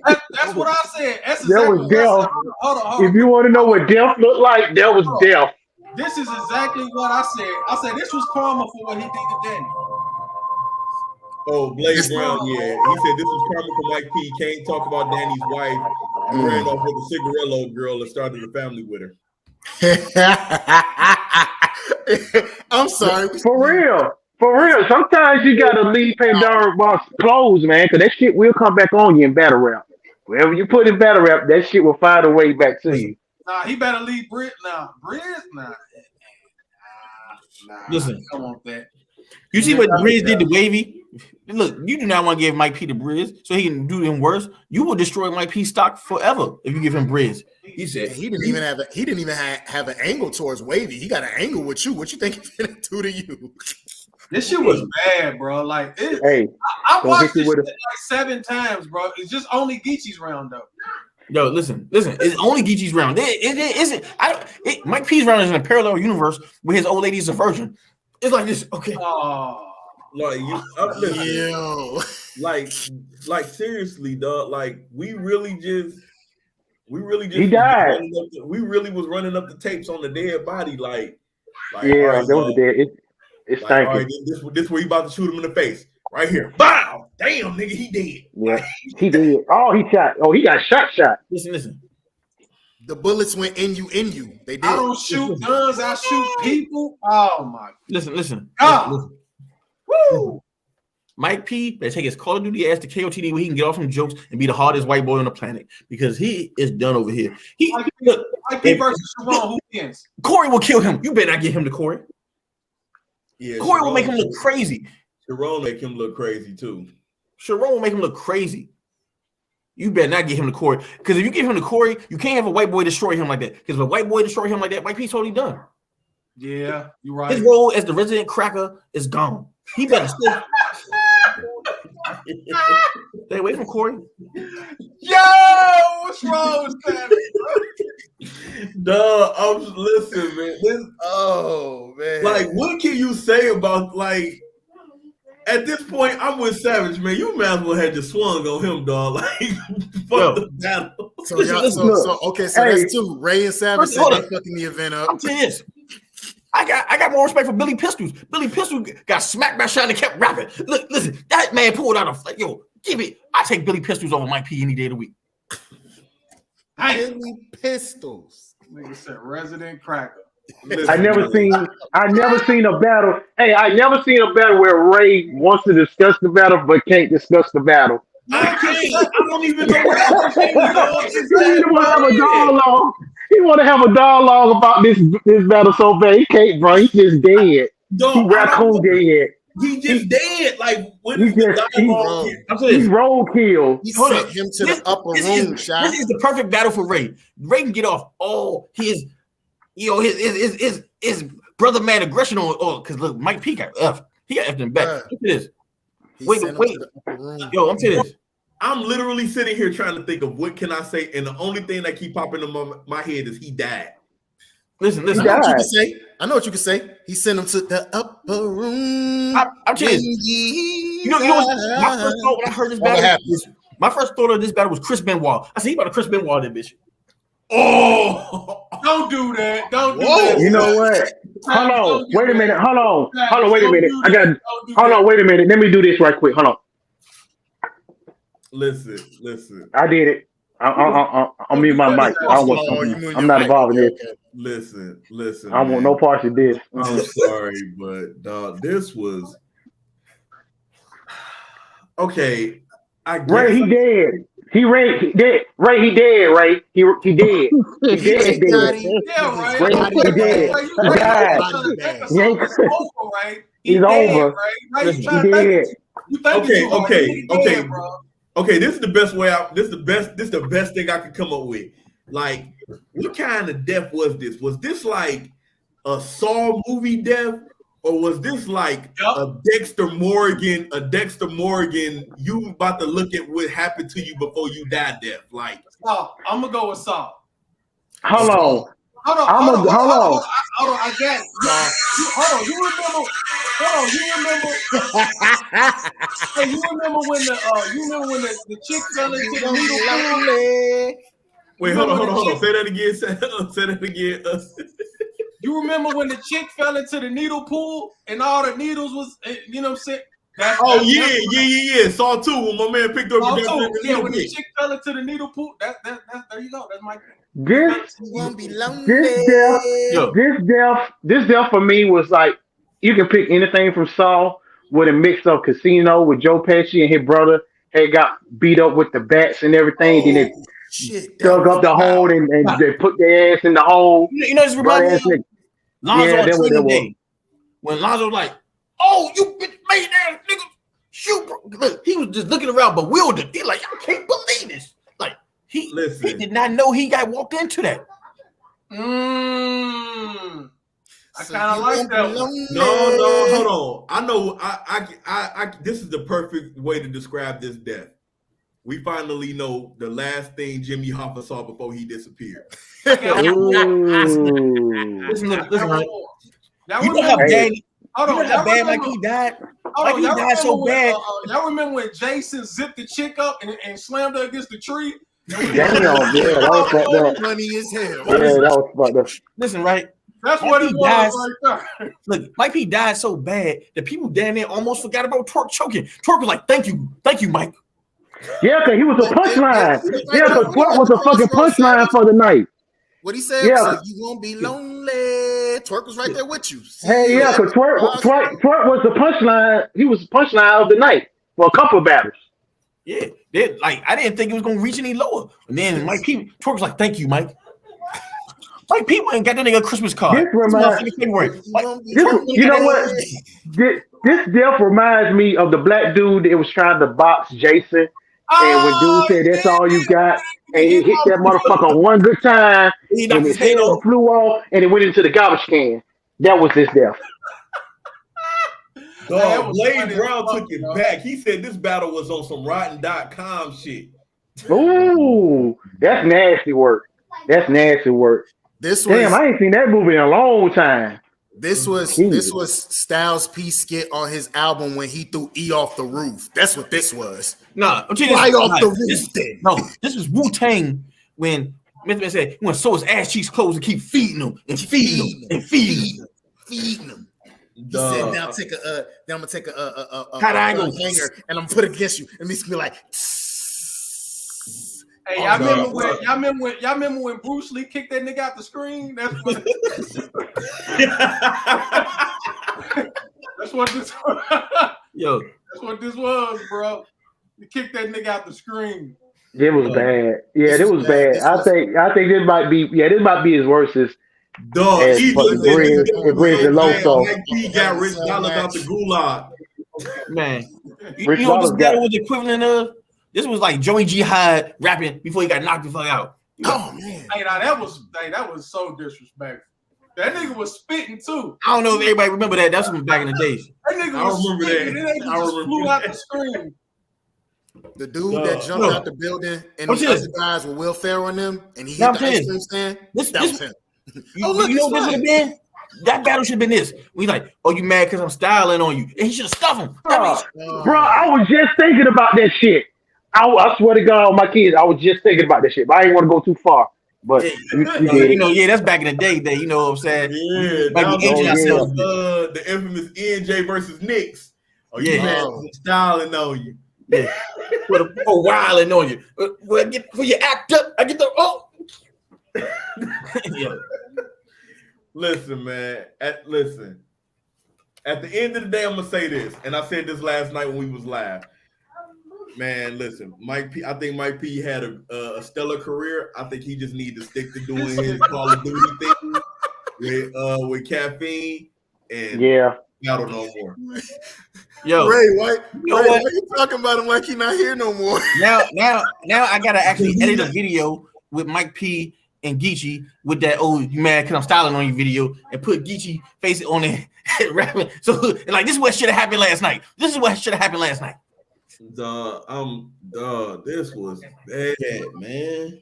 That's what I said. That's that was death. Hold on. If you want to know what death looked like, that was death. This is exactly what I said. I said this was karma for what he did to Danny. Oh, Blaze Brown, yeah. He said this was karma for Mike P. Can't talk about Danny's wife and ran off with a Cigarello girl and started a family with her. I'm sorry. For real. Sometimes you gotta leave Pandora box closed, man, because that shit will come back on you in battle rap. Wherever you put in battle rap, that shit will find a way back to you. Nah, he better leave Britt now. Nah. Listen, I don't want that. You see what Briz did to Wavy? Look, you do not want to give Mike P to Briz so he can do him worse. You will destroy Mike P stock forever if you give him Briz. He said he didn't even have an angle towards Wavy. He got an angle with you. What you think he's gonna do to you? This shit was bad, bro. Like, hey, I watched this shit like 7 times, bro. It's just only Geechee's round though. Yo, listen. It's only Geechee's round. It isn't. Mike P's round is in a parallel universe where his old lady is a virgin. It's like this. Okay. Like you, like seriously, dog. Like we really just. He died. We really was running up the tapes on the dead body, like yeah, right, that was dead. It's like, all right, this where he about to shoot him in the face, right here. Bow! Damn, nigga, he dead. Yeah, he did. Oh, he shot. Oh, he got shot. Listen. The bullets went in you. They did. I don't shoot guns. I shoot people. Oh my. Listen. Listen. Woo! Mike P better take his Call of Duty ass to KOTD where he can get off from jokes and be the hardest white boy on the planet because he is done over here. Mike P versus Sharon, who wins? Corey will kill him. You better not get him to Corey. Yeah, Corey will make him look crazy. Sharon make him look crazy too. Sharon will make him look crazy. You better not get him to Corey because if you give him to Corey, you can't have a white boy destroy him like that. Because if a white boy destroy him like that, Mike P's totally done. Yeah, you're right. His role as the resident cracker is gone. He better stay away from Corey. Yo, what's wrong with that? Duh, listen, man. Man. Like, what can you say about like? At this point, I'm with Savage, man. You might as well have just swung on him, dog. Like, fuck the battle. So that's two. Ray and Savage said they fucking the event up. I'm telling you this. I got more respect for Billy Pistols. Billy Pistols got smacked by shot and kept rapping. Look, listen, that man pulled out give it. I take Billy Pistols over Mike P any day of the week. Billy Pistols. Nigga said resident cracker. I never seen a battle. Hey, I never seen a battle where Ray wants to discuss the battle but can't discuss the battle. I don't even know what He want to have a dialogue. He want to have a dialogue about this battle so bad. He can't, bro. He's just dead. He raccoon dead. He just dead. Like when he's roadkill. He sent him to the upper room. This is the perfect battle for Ray. Ray can get off all his brother man aggression on because look, Mike P got F. He got F in back. Look at this. Wait. Yo, I'm saying this. I'm literally sitting here trying to think of what can I say, and the only thing that keep popping in my head is he died. Listen. I know what you can say. He sent him to the upper room. I'm telling you. You know my first thought when I heard this battle. My first thought of this battle was Chris Benoit. I said he about to Chris Benoit that bitch. Oh, don't do that. Don't do Whoa. that. You know what? Hold on. Wait a minute. Hold on. Wait a minute. I got. Hold on. Wait a minute. Let me do this right quick. Hold on. Listen. I did it. I'll mute my mic. I'm not involved in this. Listen. I don't want no parts of this. I'm sorry, but dog, this was okay. I guess. Ray, he dead. He dead. Ray, he dead. Ray, he dead. He dead. Yeah, right. Ray, he dead. He died. He's over. He dead. Okay. This is the best way out. This is the best thing I could come up with. Like, what kind of death was this? Was this like a Saw movie death, or was this like a Dexter Morgan? You about to look at what happened to you before you died death? Like, I'm gonna go with Saw. Hold on. I got it. Hold on. You remember? Hey, you remember when the chick fell into the needle pool? Wait, hold on. Say that again. Say that again. You remember when the chick fell into the needle pool and all the needles was, you know what I'm saying? Yeah. Saw 2 when my man picked up when the chick fell into the needle pool. That's there you go. That's my thing. This death for me was like, you can pick anything from Saw with a mix of Casino with Joe Pesci and his brother had got beat up with the bats and everything. Then they dug up the hole and they put their ass in the hole. You know, this reminds me of Lonzo on Training Day. When Lonzo was like, "Oh, you made that nigga shoot, bro." Look, he was just looking around bewildered. He like, I can't believe this. Like, he did not know he got walked into that. I kind of like that one. No, hold on. I know. I this is the perfect way to describe this death. We finally know the last thing Jimmy Hoffa saw before he disappeared. Listen, right? You know how bad? You know how bad Mikey died? Mikey died so bad. Y'all remember when Jason zipped the chick up and slammed her against the tree? Damn, yeah, that was fucked up. Funny as hell. Yeah, that was fucked up. Listen, right? That's what it was right there. Look, Mike P died so bad that people down there almost forgot about Twerk choking. Twerk was like, thank you, Mike. Yeah, because he was a punchline. Yeah, because Twerk was a fucking punchline for the night. What he said? Yeah. You won't be lonely. Twerk was right there with you. Hey, yeah, because Twerk was the punchline. He was the punchline of the night for a couple of battles. Yeah, like I didn't think it was gonna reach any lower. And then Mike P, Twerk was like, thank you, Mike. Like people ain't got that nigga a Christmas card. You know what? This death reminds me of the black dude that was trying to box Jason. And when dude said that's all you got, and he hit that motherfucker one good time, and his head flew off, and it went into the garbage can. That was his death. Dog, Blade Brown took it back. He said this battle was on some Rotten.com shit. Ooh, that's nasty work. Damn, I ain't seen that movie in a long time. This was Styles P skit on his album when he threw E off the roof. That's what this was. Nah, I'm telling you, off the roof. No, this was Wu-Tang when Mr. Man said he want to sew his ass cheeks closed and keep feeding them and feeding them. He said, "Now take then I'm gonna take a hanger and I'm gonna put it against you." And he's gonna be like, "Hey, y'all remember when Bruce Lee kicked that nigga out the screen? That's what this was. Yo, that's what this was, bro. You kicked that nigga out the screen. It was bad. Yeah, it was bad. I think this might be his worstest. Dog, it brings the low soul. He got Rich Dollars out the gulag. Man, you know what this battle was equivalent of? This was like Joey G. Hyde rapping before he got knocked the fuck out. Oh man! Hey, now that was so disrespectful. That nigga was spitting too. I don't know if everybody remember that. That's from back in the days. That nigga was spitting. That nigga just flew out the screen. The dude that jumped out the building and the other guys were Will Ferrell on them, and he hit the ice cream stand. That was him. You know what this would have been? That battle should have been this. We like, oh, you mad because I'm styling on you? And he should have stuffed him. Bro, I was just thinking about that shit. I swear to God, my kids, I was just thinking about that shit, but I didn't want to go too far. But you did it. That's back in the day. That you know what I'm saying. Yeah, Might be aging ourselves. The infamous ENJ versus Knicks. Oh, you Yeah. styling on you. Yeah. Put a wilding on you. When you act up, I get the yeah. Listen, man. At the end of the day, I'm gonna say this, and I said this last night when we was live. Man, listen, Mike P. I think Mike P. had a stellar career. I think he just needs to stick to doing his Call of Duty thing with caffeine and battle no more. Yo, Ray, why you talking about him like he's not here no more? Now I gotta actually edit a video with Mike P and Geechee with that you mad because I'm styling on your video and put Geechee face on it rapping. So like this is what should have happened last night. This was bad, man.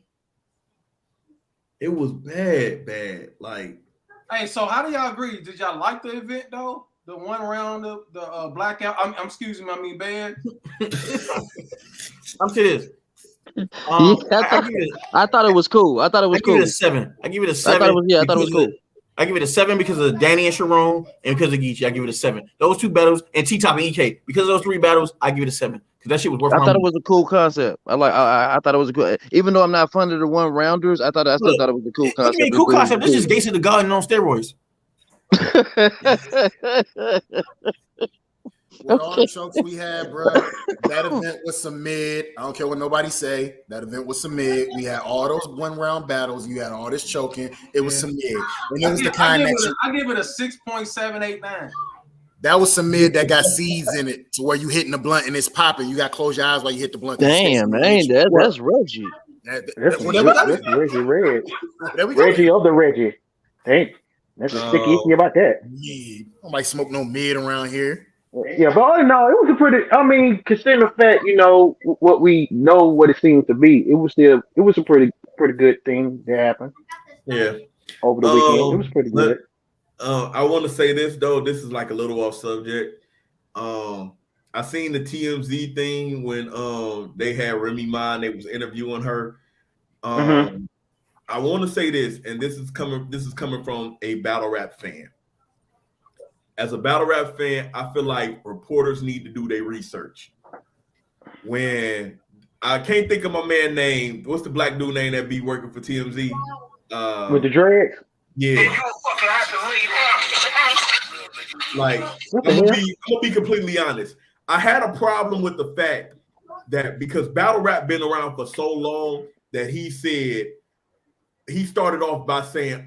It was bad. Like, hey, so how do y'all agree? Did y'all like the event though? The one round of the blackout. Band. I'm serious. I thought it was cool. I give it a 7. I give it a 7. I thought it was cool. I give it a 7 because of Danny and Sharon and because of Geechee. I give it a 7. Those 2 battles and T-Top and EK. Because of those 3 battles, I give it a 7. Because that shit was worth. I thought it was a cool concept. I thought it was a cool. Even though I'm not fond of the one rounders, I still thought it was a cool concept. Cool concept. This is Gates of the Garden on steroids. With all the chokes we had, bro, that event was some mid. I don't care what nobody say. That event was some mid. We had all those 1-round battles. You had all this choking. It was some mid. And it was the kind I give it a 6.789. That was some mid that got seeds in it to where you hitting the blunt and it's popping. You got to close your eyes while you hit the blunt. Damn, man, that's Reggie. That's Reggie Red. Reggie of the Reggie. Dang. That's a sticky icky about that. Yeah, nobody smoke no mid around here. Yeah, but all in all, it was a pretty. I mean, considering the fact, what we know, what it seems to be, it was a pretty good thing that happened. Yeah, over the weekend, it was pretty good. I want to say this though. This is like a little off subject. I seen the TMZ thing when they had Remy Ma and they was interviewing her. I want to say this, and this is coming from a battle rap fan. As a battle rap fan, I feel like reporters need to do their research. When I can't think of my man name, what's the black dude name that be working for TMZ? With the dreads? Yeah. Like, I'm gonna be completely honest. I had a problem with the fact that because battle rap been around for so long that he said he started off by saying,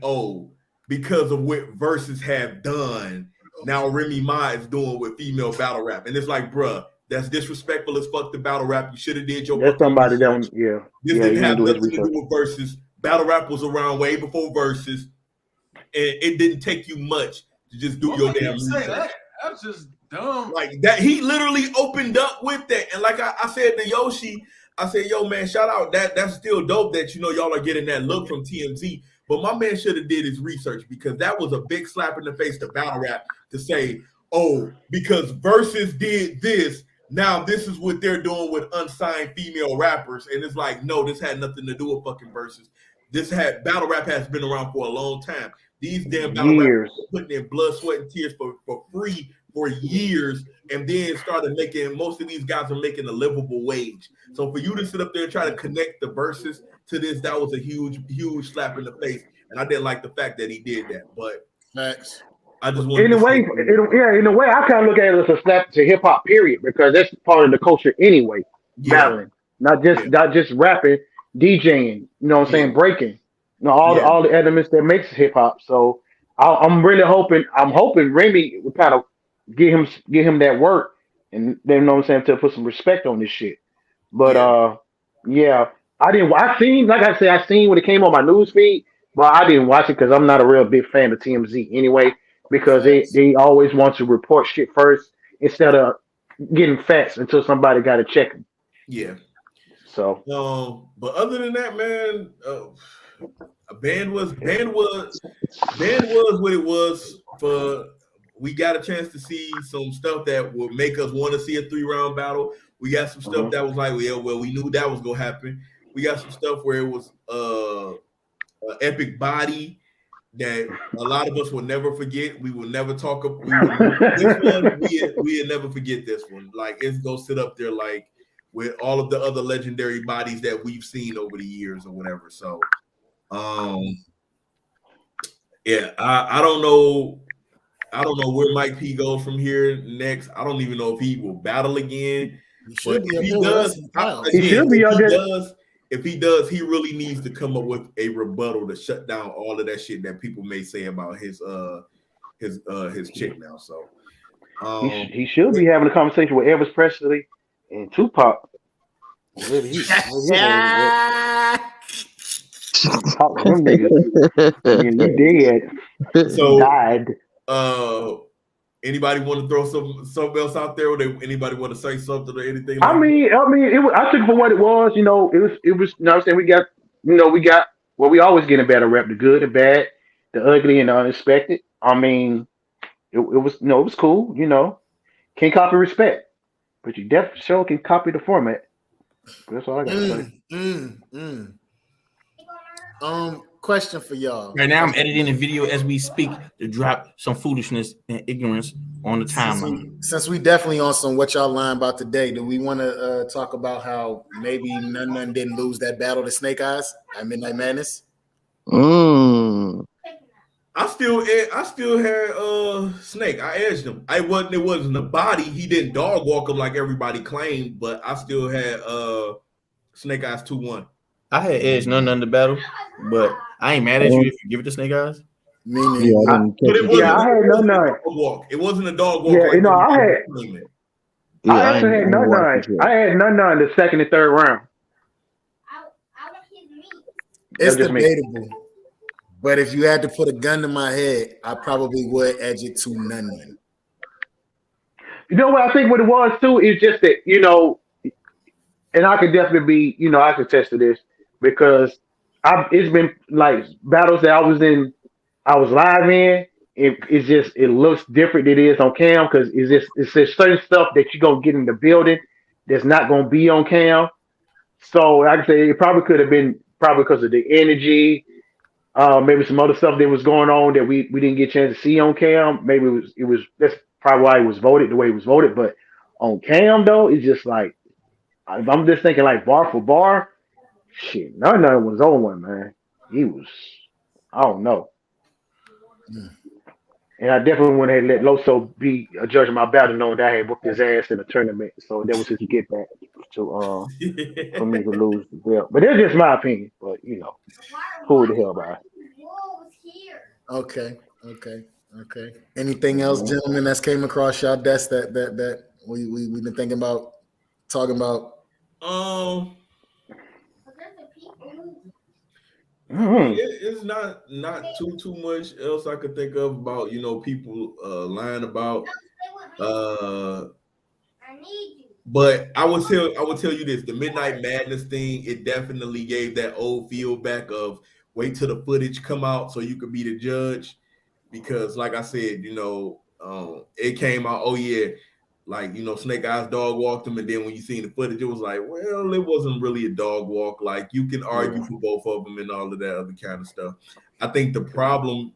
because of what Versus have done, now Remy Ma is doing with female battle rap. And it's like, bruh, that's disrespectful as fuck to battle rap. You should have did your That's somebody that This didn't have nothing to do with Versus. Battle rap was around way before Versus. And it didn't take you much to just do your damn research. That's just dumb. Like that, he literally opened up with that. And like I said to Yoshi, I said, yo, man, shout out. That's still dope that, y'all are getting that look from TMZ. But my man should have did his research because that was a big slap in the face to battle rap to say, because Versus did this, now this is what they're doing with unsigned female rappers. And it's like, no, this had nothing to do with fucking Versus. Battle rap has been around for a long time. These damn battle rappers putting in blood, sweat, and tears for free for years, and then started making, most of these guys are making a livable wage. So for you to sit up there and try to connect the Versus to this, that was a huge slap in the face. And I didn't like the fact that he did that. But I just wanted in a way, I kind of look at it as a slap to hip hop, period, because that's part of the culture anyway. Battling, not just rapping, DJing. You know what I'm saying? Breaking. All the elements that makes hip hop. So I'm really hoping. Remy would kind of get him that work, and then, you know what I'm saying, to put some respect on this shit. But I seen when it came on my news feed, but I didn't watch it because I'm not a real big fan of TMZ anyway, because they always want to report shit first instead of getting facts until somebody got to check them. Yeah. So but other than that, man, band was what it was. For we got a chance to see some stuff that would make us want to see a 3-round battle. We got some stuff that was like, we knew that was gonna happen. We got some stuff where it was epic body that a lot of us will never forget. We will never talk. This one, we'll never forget this one. Like it's gonna sit up there like with all of the other legendary bodies that we've seen over the years or whatever. So, yeah, I don't know. I don't know where Mike P goes from here next. I don't even know if he will battle again. But if he does, if he does, he really needs to come up with a rebuttal to shut down all of that shit that people may say about his chick now. So he should be having a conversation with Elvis Presley and Tupac. Talk to them niggas. You dead. So died. Anybody want to throw something else out there? Or anybody want to say something or anything? Like I took it for what it was. You know, it was. You know what I'm saying? We got what we always get in battle rap: the good, the bad, the ugly, and the unexpected. I mean, it was it was cool. You know, can't copy respect, but you definitely sure can copy the format. That's all I got to say. Question for y'all. Right now, I'm editing a video as we speak to drop some foolishness and ignorance on the timeline. Since we definitely on some what y'all lying about today, do we want to talk about how maybe none didn't lose that battle to Snake Eyes at Midnight Madness? I still had Snake. I edged him. It wasn't the body. He didn't dog walk him like everybody claimed, but I still had Snake Eyes 2-1. I had edged none the battle, but I ain't mad at you if you give it to Snake Eyes. I had none. Walk. It wasn't a dog walk. Yeah, like I actually had none. I had none in the second and third round. It's debatable, but if you had to put a gun to my head, I probably would edge it to none. You know what I think? What it was too is just that and I could definitely be I could attest to this because it's been like battles that I was live in. It looks different than it is on cam because it's just certain stuff that you're gonna get in the building that's not gonna be on cam. So like I say, it probably could have been because of the energy, maybe some other stuff that was going on that we didn't get a chance to see on cam. Maybe it was that's probably why it was voted the way it was voted. But on cam though, it's just like I'm just thinking like bar for bar. Shit, none was on one, man. He was, I don't know. And I definitely wouldn't have let Loso be a judge of my battle, knowing that I had whooped his ass in a tournament. So that was his get back to for me to lose the belt. But that's just my opinion. But who the hell by? Okay. Anything else, gentlemen, that's came across y'all desk that we've been thinking about talking about? It's not too much else I could think of about people lying about. But I would tell you this: the Midnight Madness thing, it definitely gave that old feel back of wait till the footage come out so you could be the judge. Because, like I said, it came out. Oh yeah. Like, Snake Eyes dog walked him, and then when you seen the footage, it was like, well, it wasn't really a dog walk. Like, you can argue for both of them and all of that other kind of stuff. I think the problem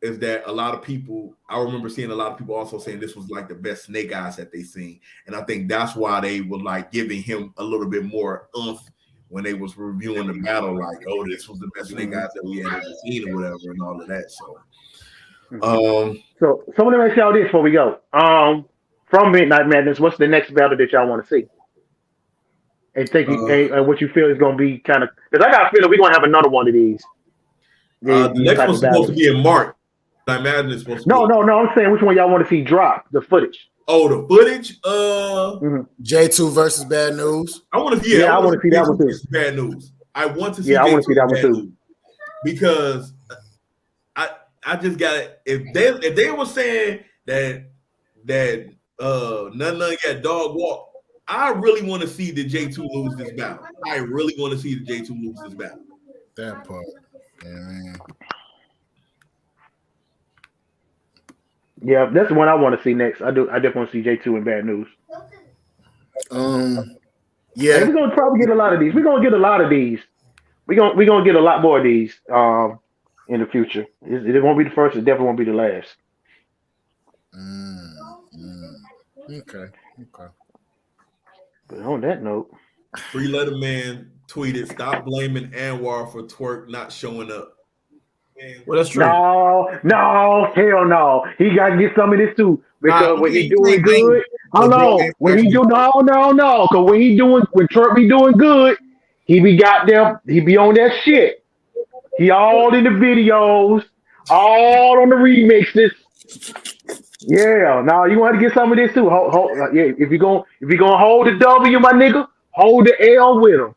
is that a lot of people, I remember seeing a lot of people also saying this was like the best Snake Eyes that they seen. And I think that's why they were like giving him a little bit more oomph when they was reviewing the battle, like, oh, this was the best Snake Eyes that we had ever seen or whatever and all of that. So So let me ask y'all this before we go. From Midnight Madness, what's the next battle that y'all want to see? And what you feel is going to be kind of, because I got a feeling we're going to have another one of these. The next one's supposed to be in March. Midnight Madness supposed to No, I'm saying which one y'all want to see drop the footage. Oh, the footage? J2 versus Bad News. I want to see I want to see that one too. Bad News. I want to see. I want to see that one too. Because I just got it. If they were saying that none got dog walk, I really want to see the J2 lose this battle. I really want to see the J2 lose this battle. That part, yeah, man. Yeah, that's the one I want to see next. I definitely want to see J2 and Bad News. Yeah, and we're gonna probably get a lot of these. We're gonna get a lot of these. we gonna get a lot more of these in the future. It won't be the first. It definitely won't be the last. Okay. But on that note, Free Letter Man tweeted, "Stop blaming Anwar for twerk not showing up." Man, Well, that's true. No, hell no. He got to get some of this too because when he doing good, hold on. When he do no. Because when Trump be doing good, he be goddamn. He be on that shit. He all in the videos, all on the remixes. Yeah, now you want to get some of this too. Yeah, if you gonna hold the W, my nigga, hold the L with him.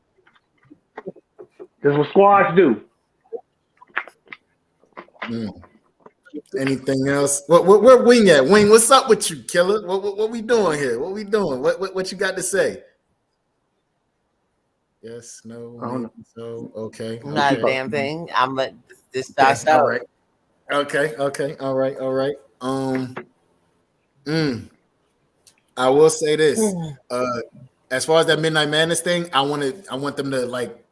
That's what squads do. Anything else? Where Wing at? Wing, what's up with you, killer? What we doing here? What we doing? What you got to say? Yes, no, maybe, so okay. Not a damn thing. I'm let this starts out. All right. Okay. All right. I will say this. As far as that Midnight Madness thing, I want them to like.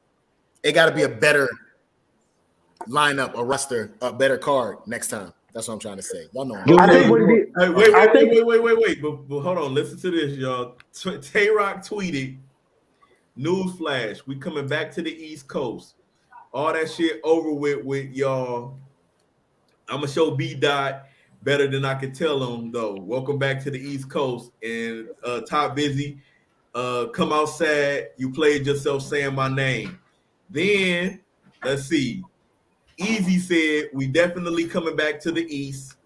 It got to be a better lineup, a roster, a better card next time. That's what I'm trying to say. Y'all know. Wait. But hold on. Listen to this, y'all. Tay-Rock tweeted, "Newsflash: we coming back to the East Coast. All that shit over with y'all. I'm gonna show B Dot better than I could tell him though. Welcome back to the East Coast and Top Busy. Come outside. You played yourself saying my name. Then let's see. Easy said we definitely coming back to the East.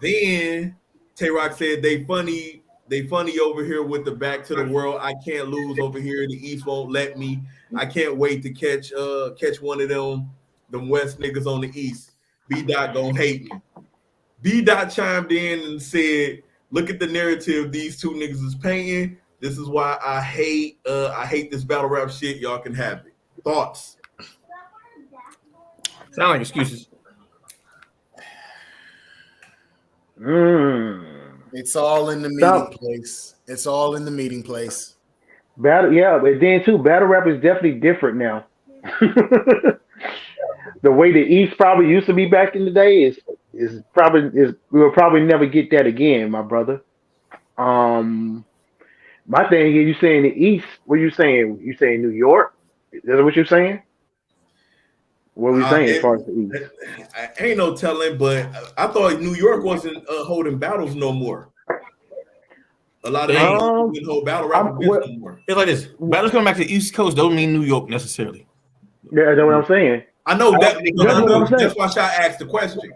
Then Tay-Rock said they funny over here with the back to the world. I can't lose over here. The East won't let me. I can't wait to catch one of them West niggas on the East. B Dot gonna hate me." B Dot chimed in and said, "Look at the narrative these two niggas is painting. This is why I hate this battle rap shit. Y'all can have it." Thoughts? Sound like excuses. It's all in the meeting place. It's all in the meeting place. But then too, battle rap is definitely different now. The way the East probably used to be back in the day is we will probably never get that again, my brother. My thing is, you saying the East? What are you saying? You saying New York? Is that what you're saying? What are we saying as far as the East? I ain't no telling, but I thought New York wasn't holding battles no more. A lot of them didn't hold battle rap no more. It's like this: battles coming back to the East Coast don't mean New York necessarily. Yeah, that's what I'm saying. I know that. That's why I asked the question.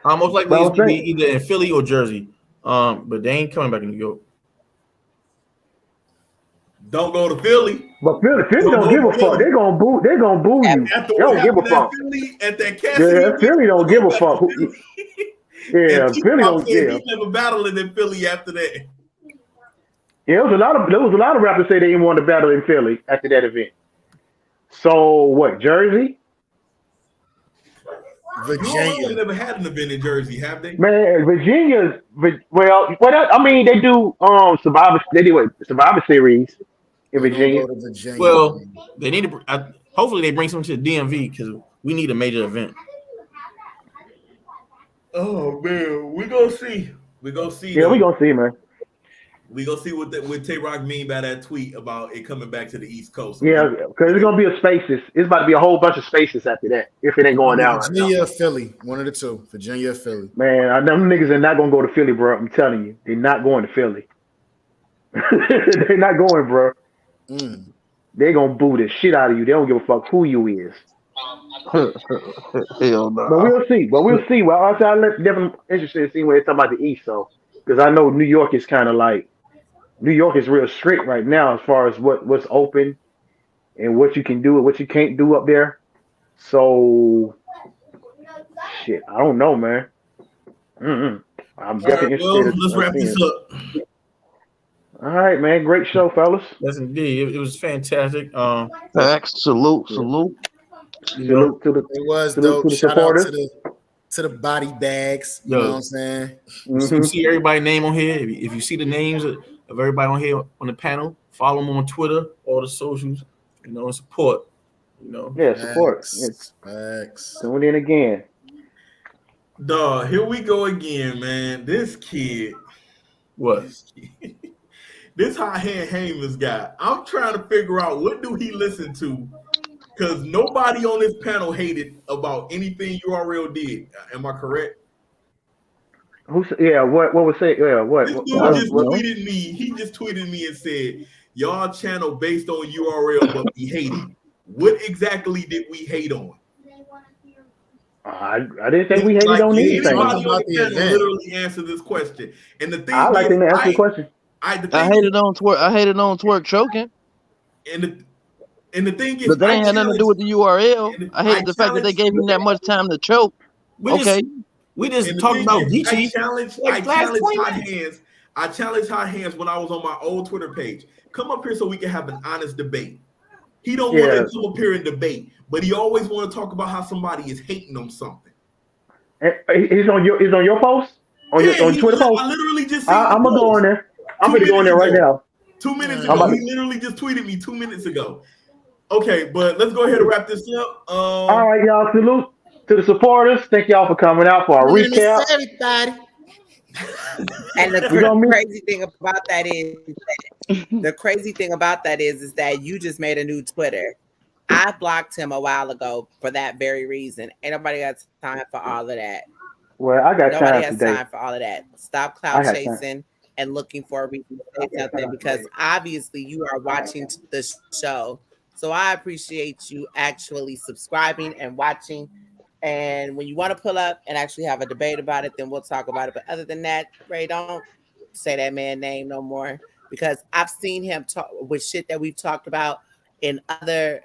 Most likely it's gonna be either in Philly or Jersey, but they ain't coming back to New York. Don't go to Philly. But Philly don't give a fuck. They're gonna boo you. They don't give a fuck. Philly don't give a fuck. Yeah, Philly don't give. He never battling in Philly after that. Yeah, there was a lot of rappers say they didn't want to battle in Philly after that event. So what? Jersey? Virginia never had an event in Jersey, have they? Man, Virginia's I mean, they do Survivor. They do Survivor Series in Virginia. Well, they need to. Hopefully, they bring something to the DMV because we need a major event. Oh man, we gonna see. We gonna see. Yeah, we gonna see, man. We gonna see what Tay-Rock mean by that tweet about it coming back to the East Coast. Yeah, because it's gonna be a spaces. It's about to be a whole bunch of spaces after that. If it ain't going down. Virginia or Philly, one of the two. Virginia or Philly. Man, them niggas are not gonna go to Philly, bro. I'm telling you, they're not going to Philly. They're not going, bro. They're gonna boo the shit out of you. They don't give a fuck who you is. Hell no. But we'll see. Well, I'm definitely interested in seeing what they're talking about the East, so because I know New York is kind of like New York is real strict right now as far as what's open and what you can do and what you can't do up there. So shit, I don't know, man. I'm definitely interested. Let's wrap this up. All right, man. Great show, fellas. Yes, indeed. It was fantastic. Salute. Salute to the. It was dope. To Shout out to the body bags. You know what I'm saying? You see everybody's name on here. If you see the names of everybody on here on the panel, follow them on Twitter, all the socials, and support. You know. Yeah, support. Facts. Tune in again. Dog, here we go again, man. This kid. What? This hot hand Hamer's guy. I'm trying to figure out what do he listen to, because nobody on this panel hated about anything URL did. Am I correct? Yeah, what was it? Yeah, what? This what dude just tweeted me. He just tweeted me and said, "Y'all channel based on URL, but we hated. What exactly did we hate on?" I didn't say we hated on anything. Anybody on the panel literally answer this question. And the thing I like them to answer the question. I hated on twerk choking. And the thing is, but that ain't had nothing to do with the URL. I hated the fact that they gave him that much time to choke. We just talked about I challenge hot hands when I was on my old Twitter page. Come up here so we can have an honest debate. He don't want to come up here and debate, but he always want to talk about how somebody is hating on something. He's on your post? On your Twitter post? I literally just I'm gonna go in there. I'm gonna go in there right now. 2 minutes ago. He literally just tweeted me 2 minutes ago. Okay, but let's go ahead and wrap this up. All right, y'all. Salute to the supporters. Thank y'all for coming out for our recap. Everybody. And the crazy thing about that is that you just made a new Twitter. I blocked him a while ago for that very reason. Ain't nobody got time for all of that. Well, I got nobody time has today. time for all of that. Stop cloud chasing and looking for a reason to say something, because obviously you are watching the show. So I appreciate you actually subscribing and watching. And when you want to pull up and actually have a debate about it, then we'll talk about it. But other than that, Ray, don't say that man's name no more, because I've seen him talk with shit that we've talked about in other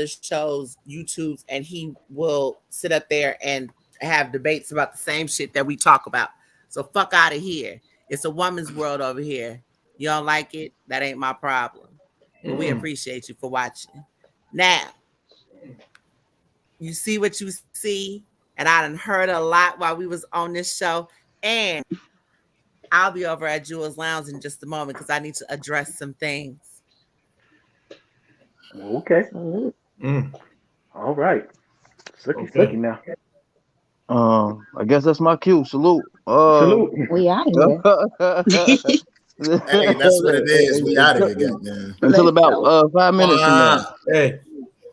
shows, YouTubes, and he will sit up there and have debates about the same shit that we talk about. So fuck out of here. It's a woman's world over here. You don't like it? That ain't my problem. But we appreciate you for watching. Now, you see what you see, and I done heard a lot while we was on this show, and I'll be over at Jewel's Lounge in just a moment because I need to address some things. Okay. All right. Sucky now. I guess that's my cue. Salute. Salute. We out of here. Hey, that's what it is. We out of here, goddamn. Until about 5 minutes from now. Hey,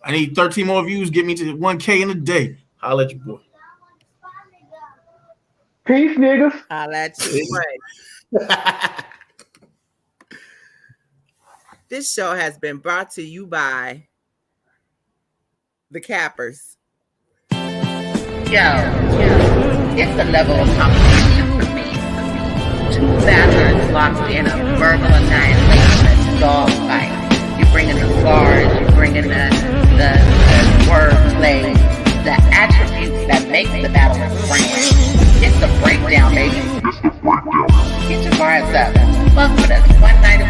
I need 13 more views. Get me to 1K in a day. I'll let you, boy. Peace, niggas. I'll let you. This show has been brought to you by the Cappers. It's the level of competition for me. Two bastards locked in a verbal annihilation, dog fight. You bring in the bars, you bring in the wordplay, the attributes that make the battle grand. It's the breakdown, baby. Get your bars up. Fuck with us. One night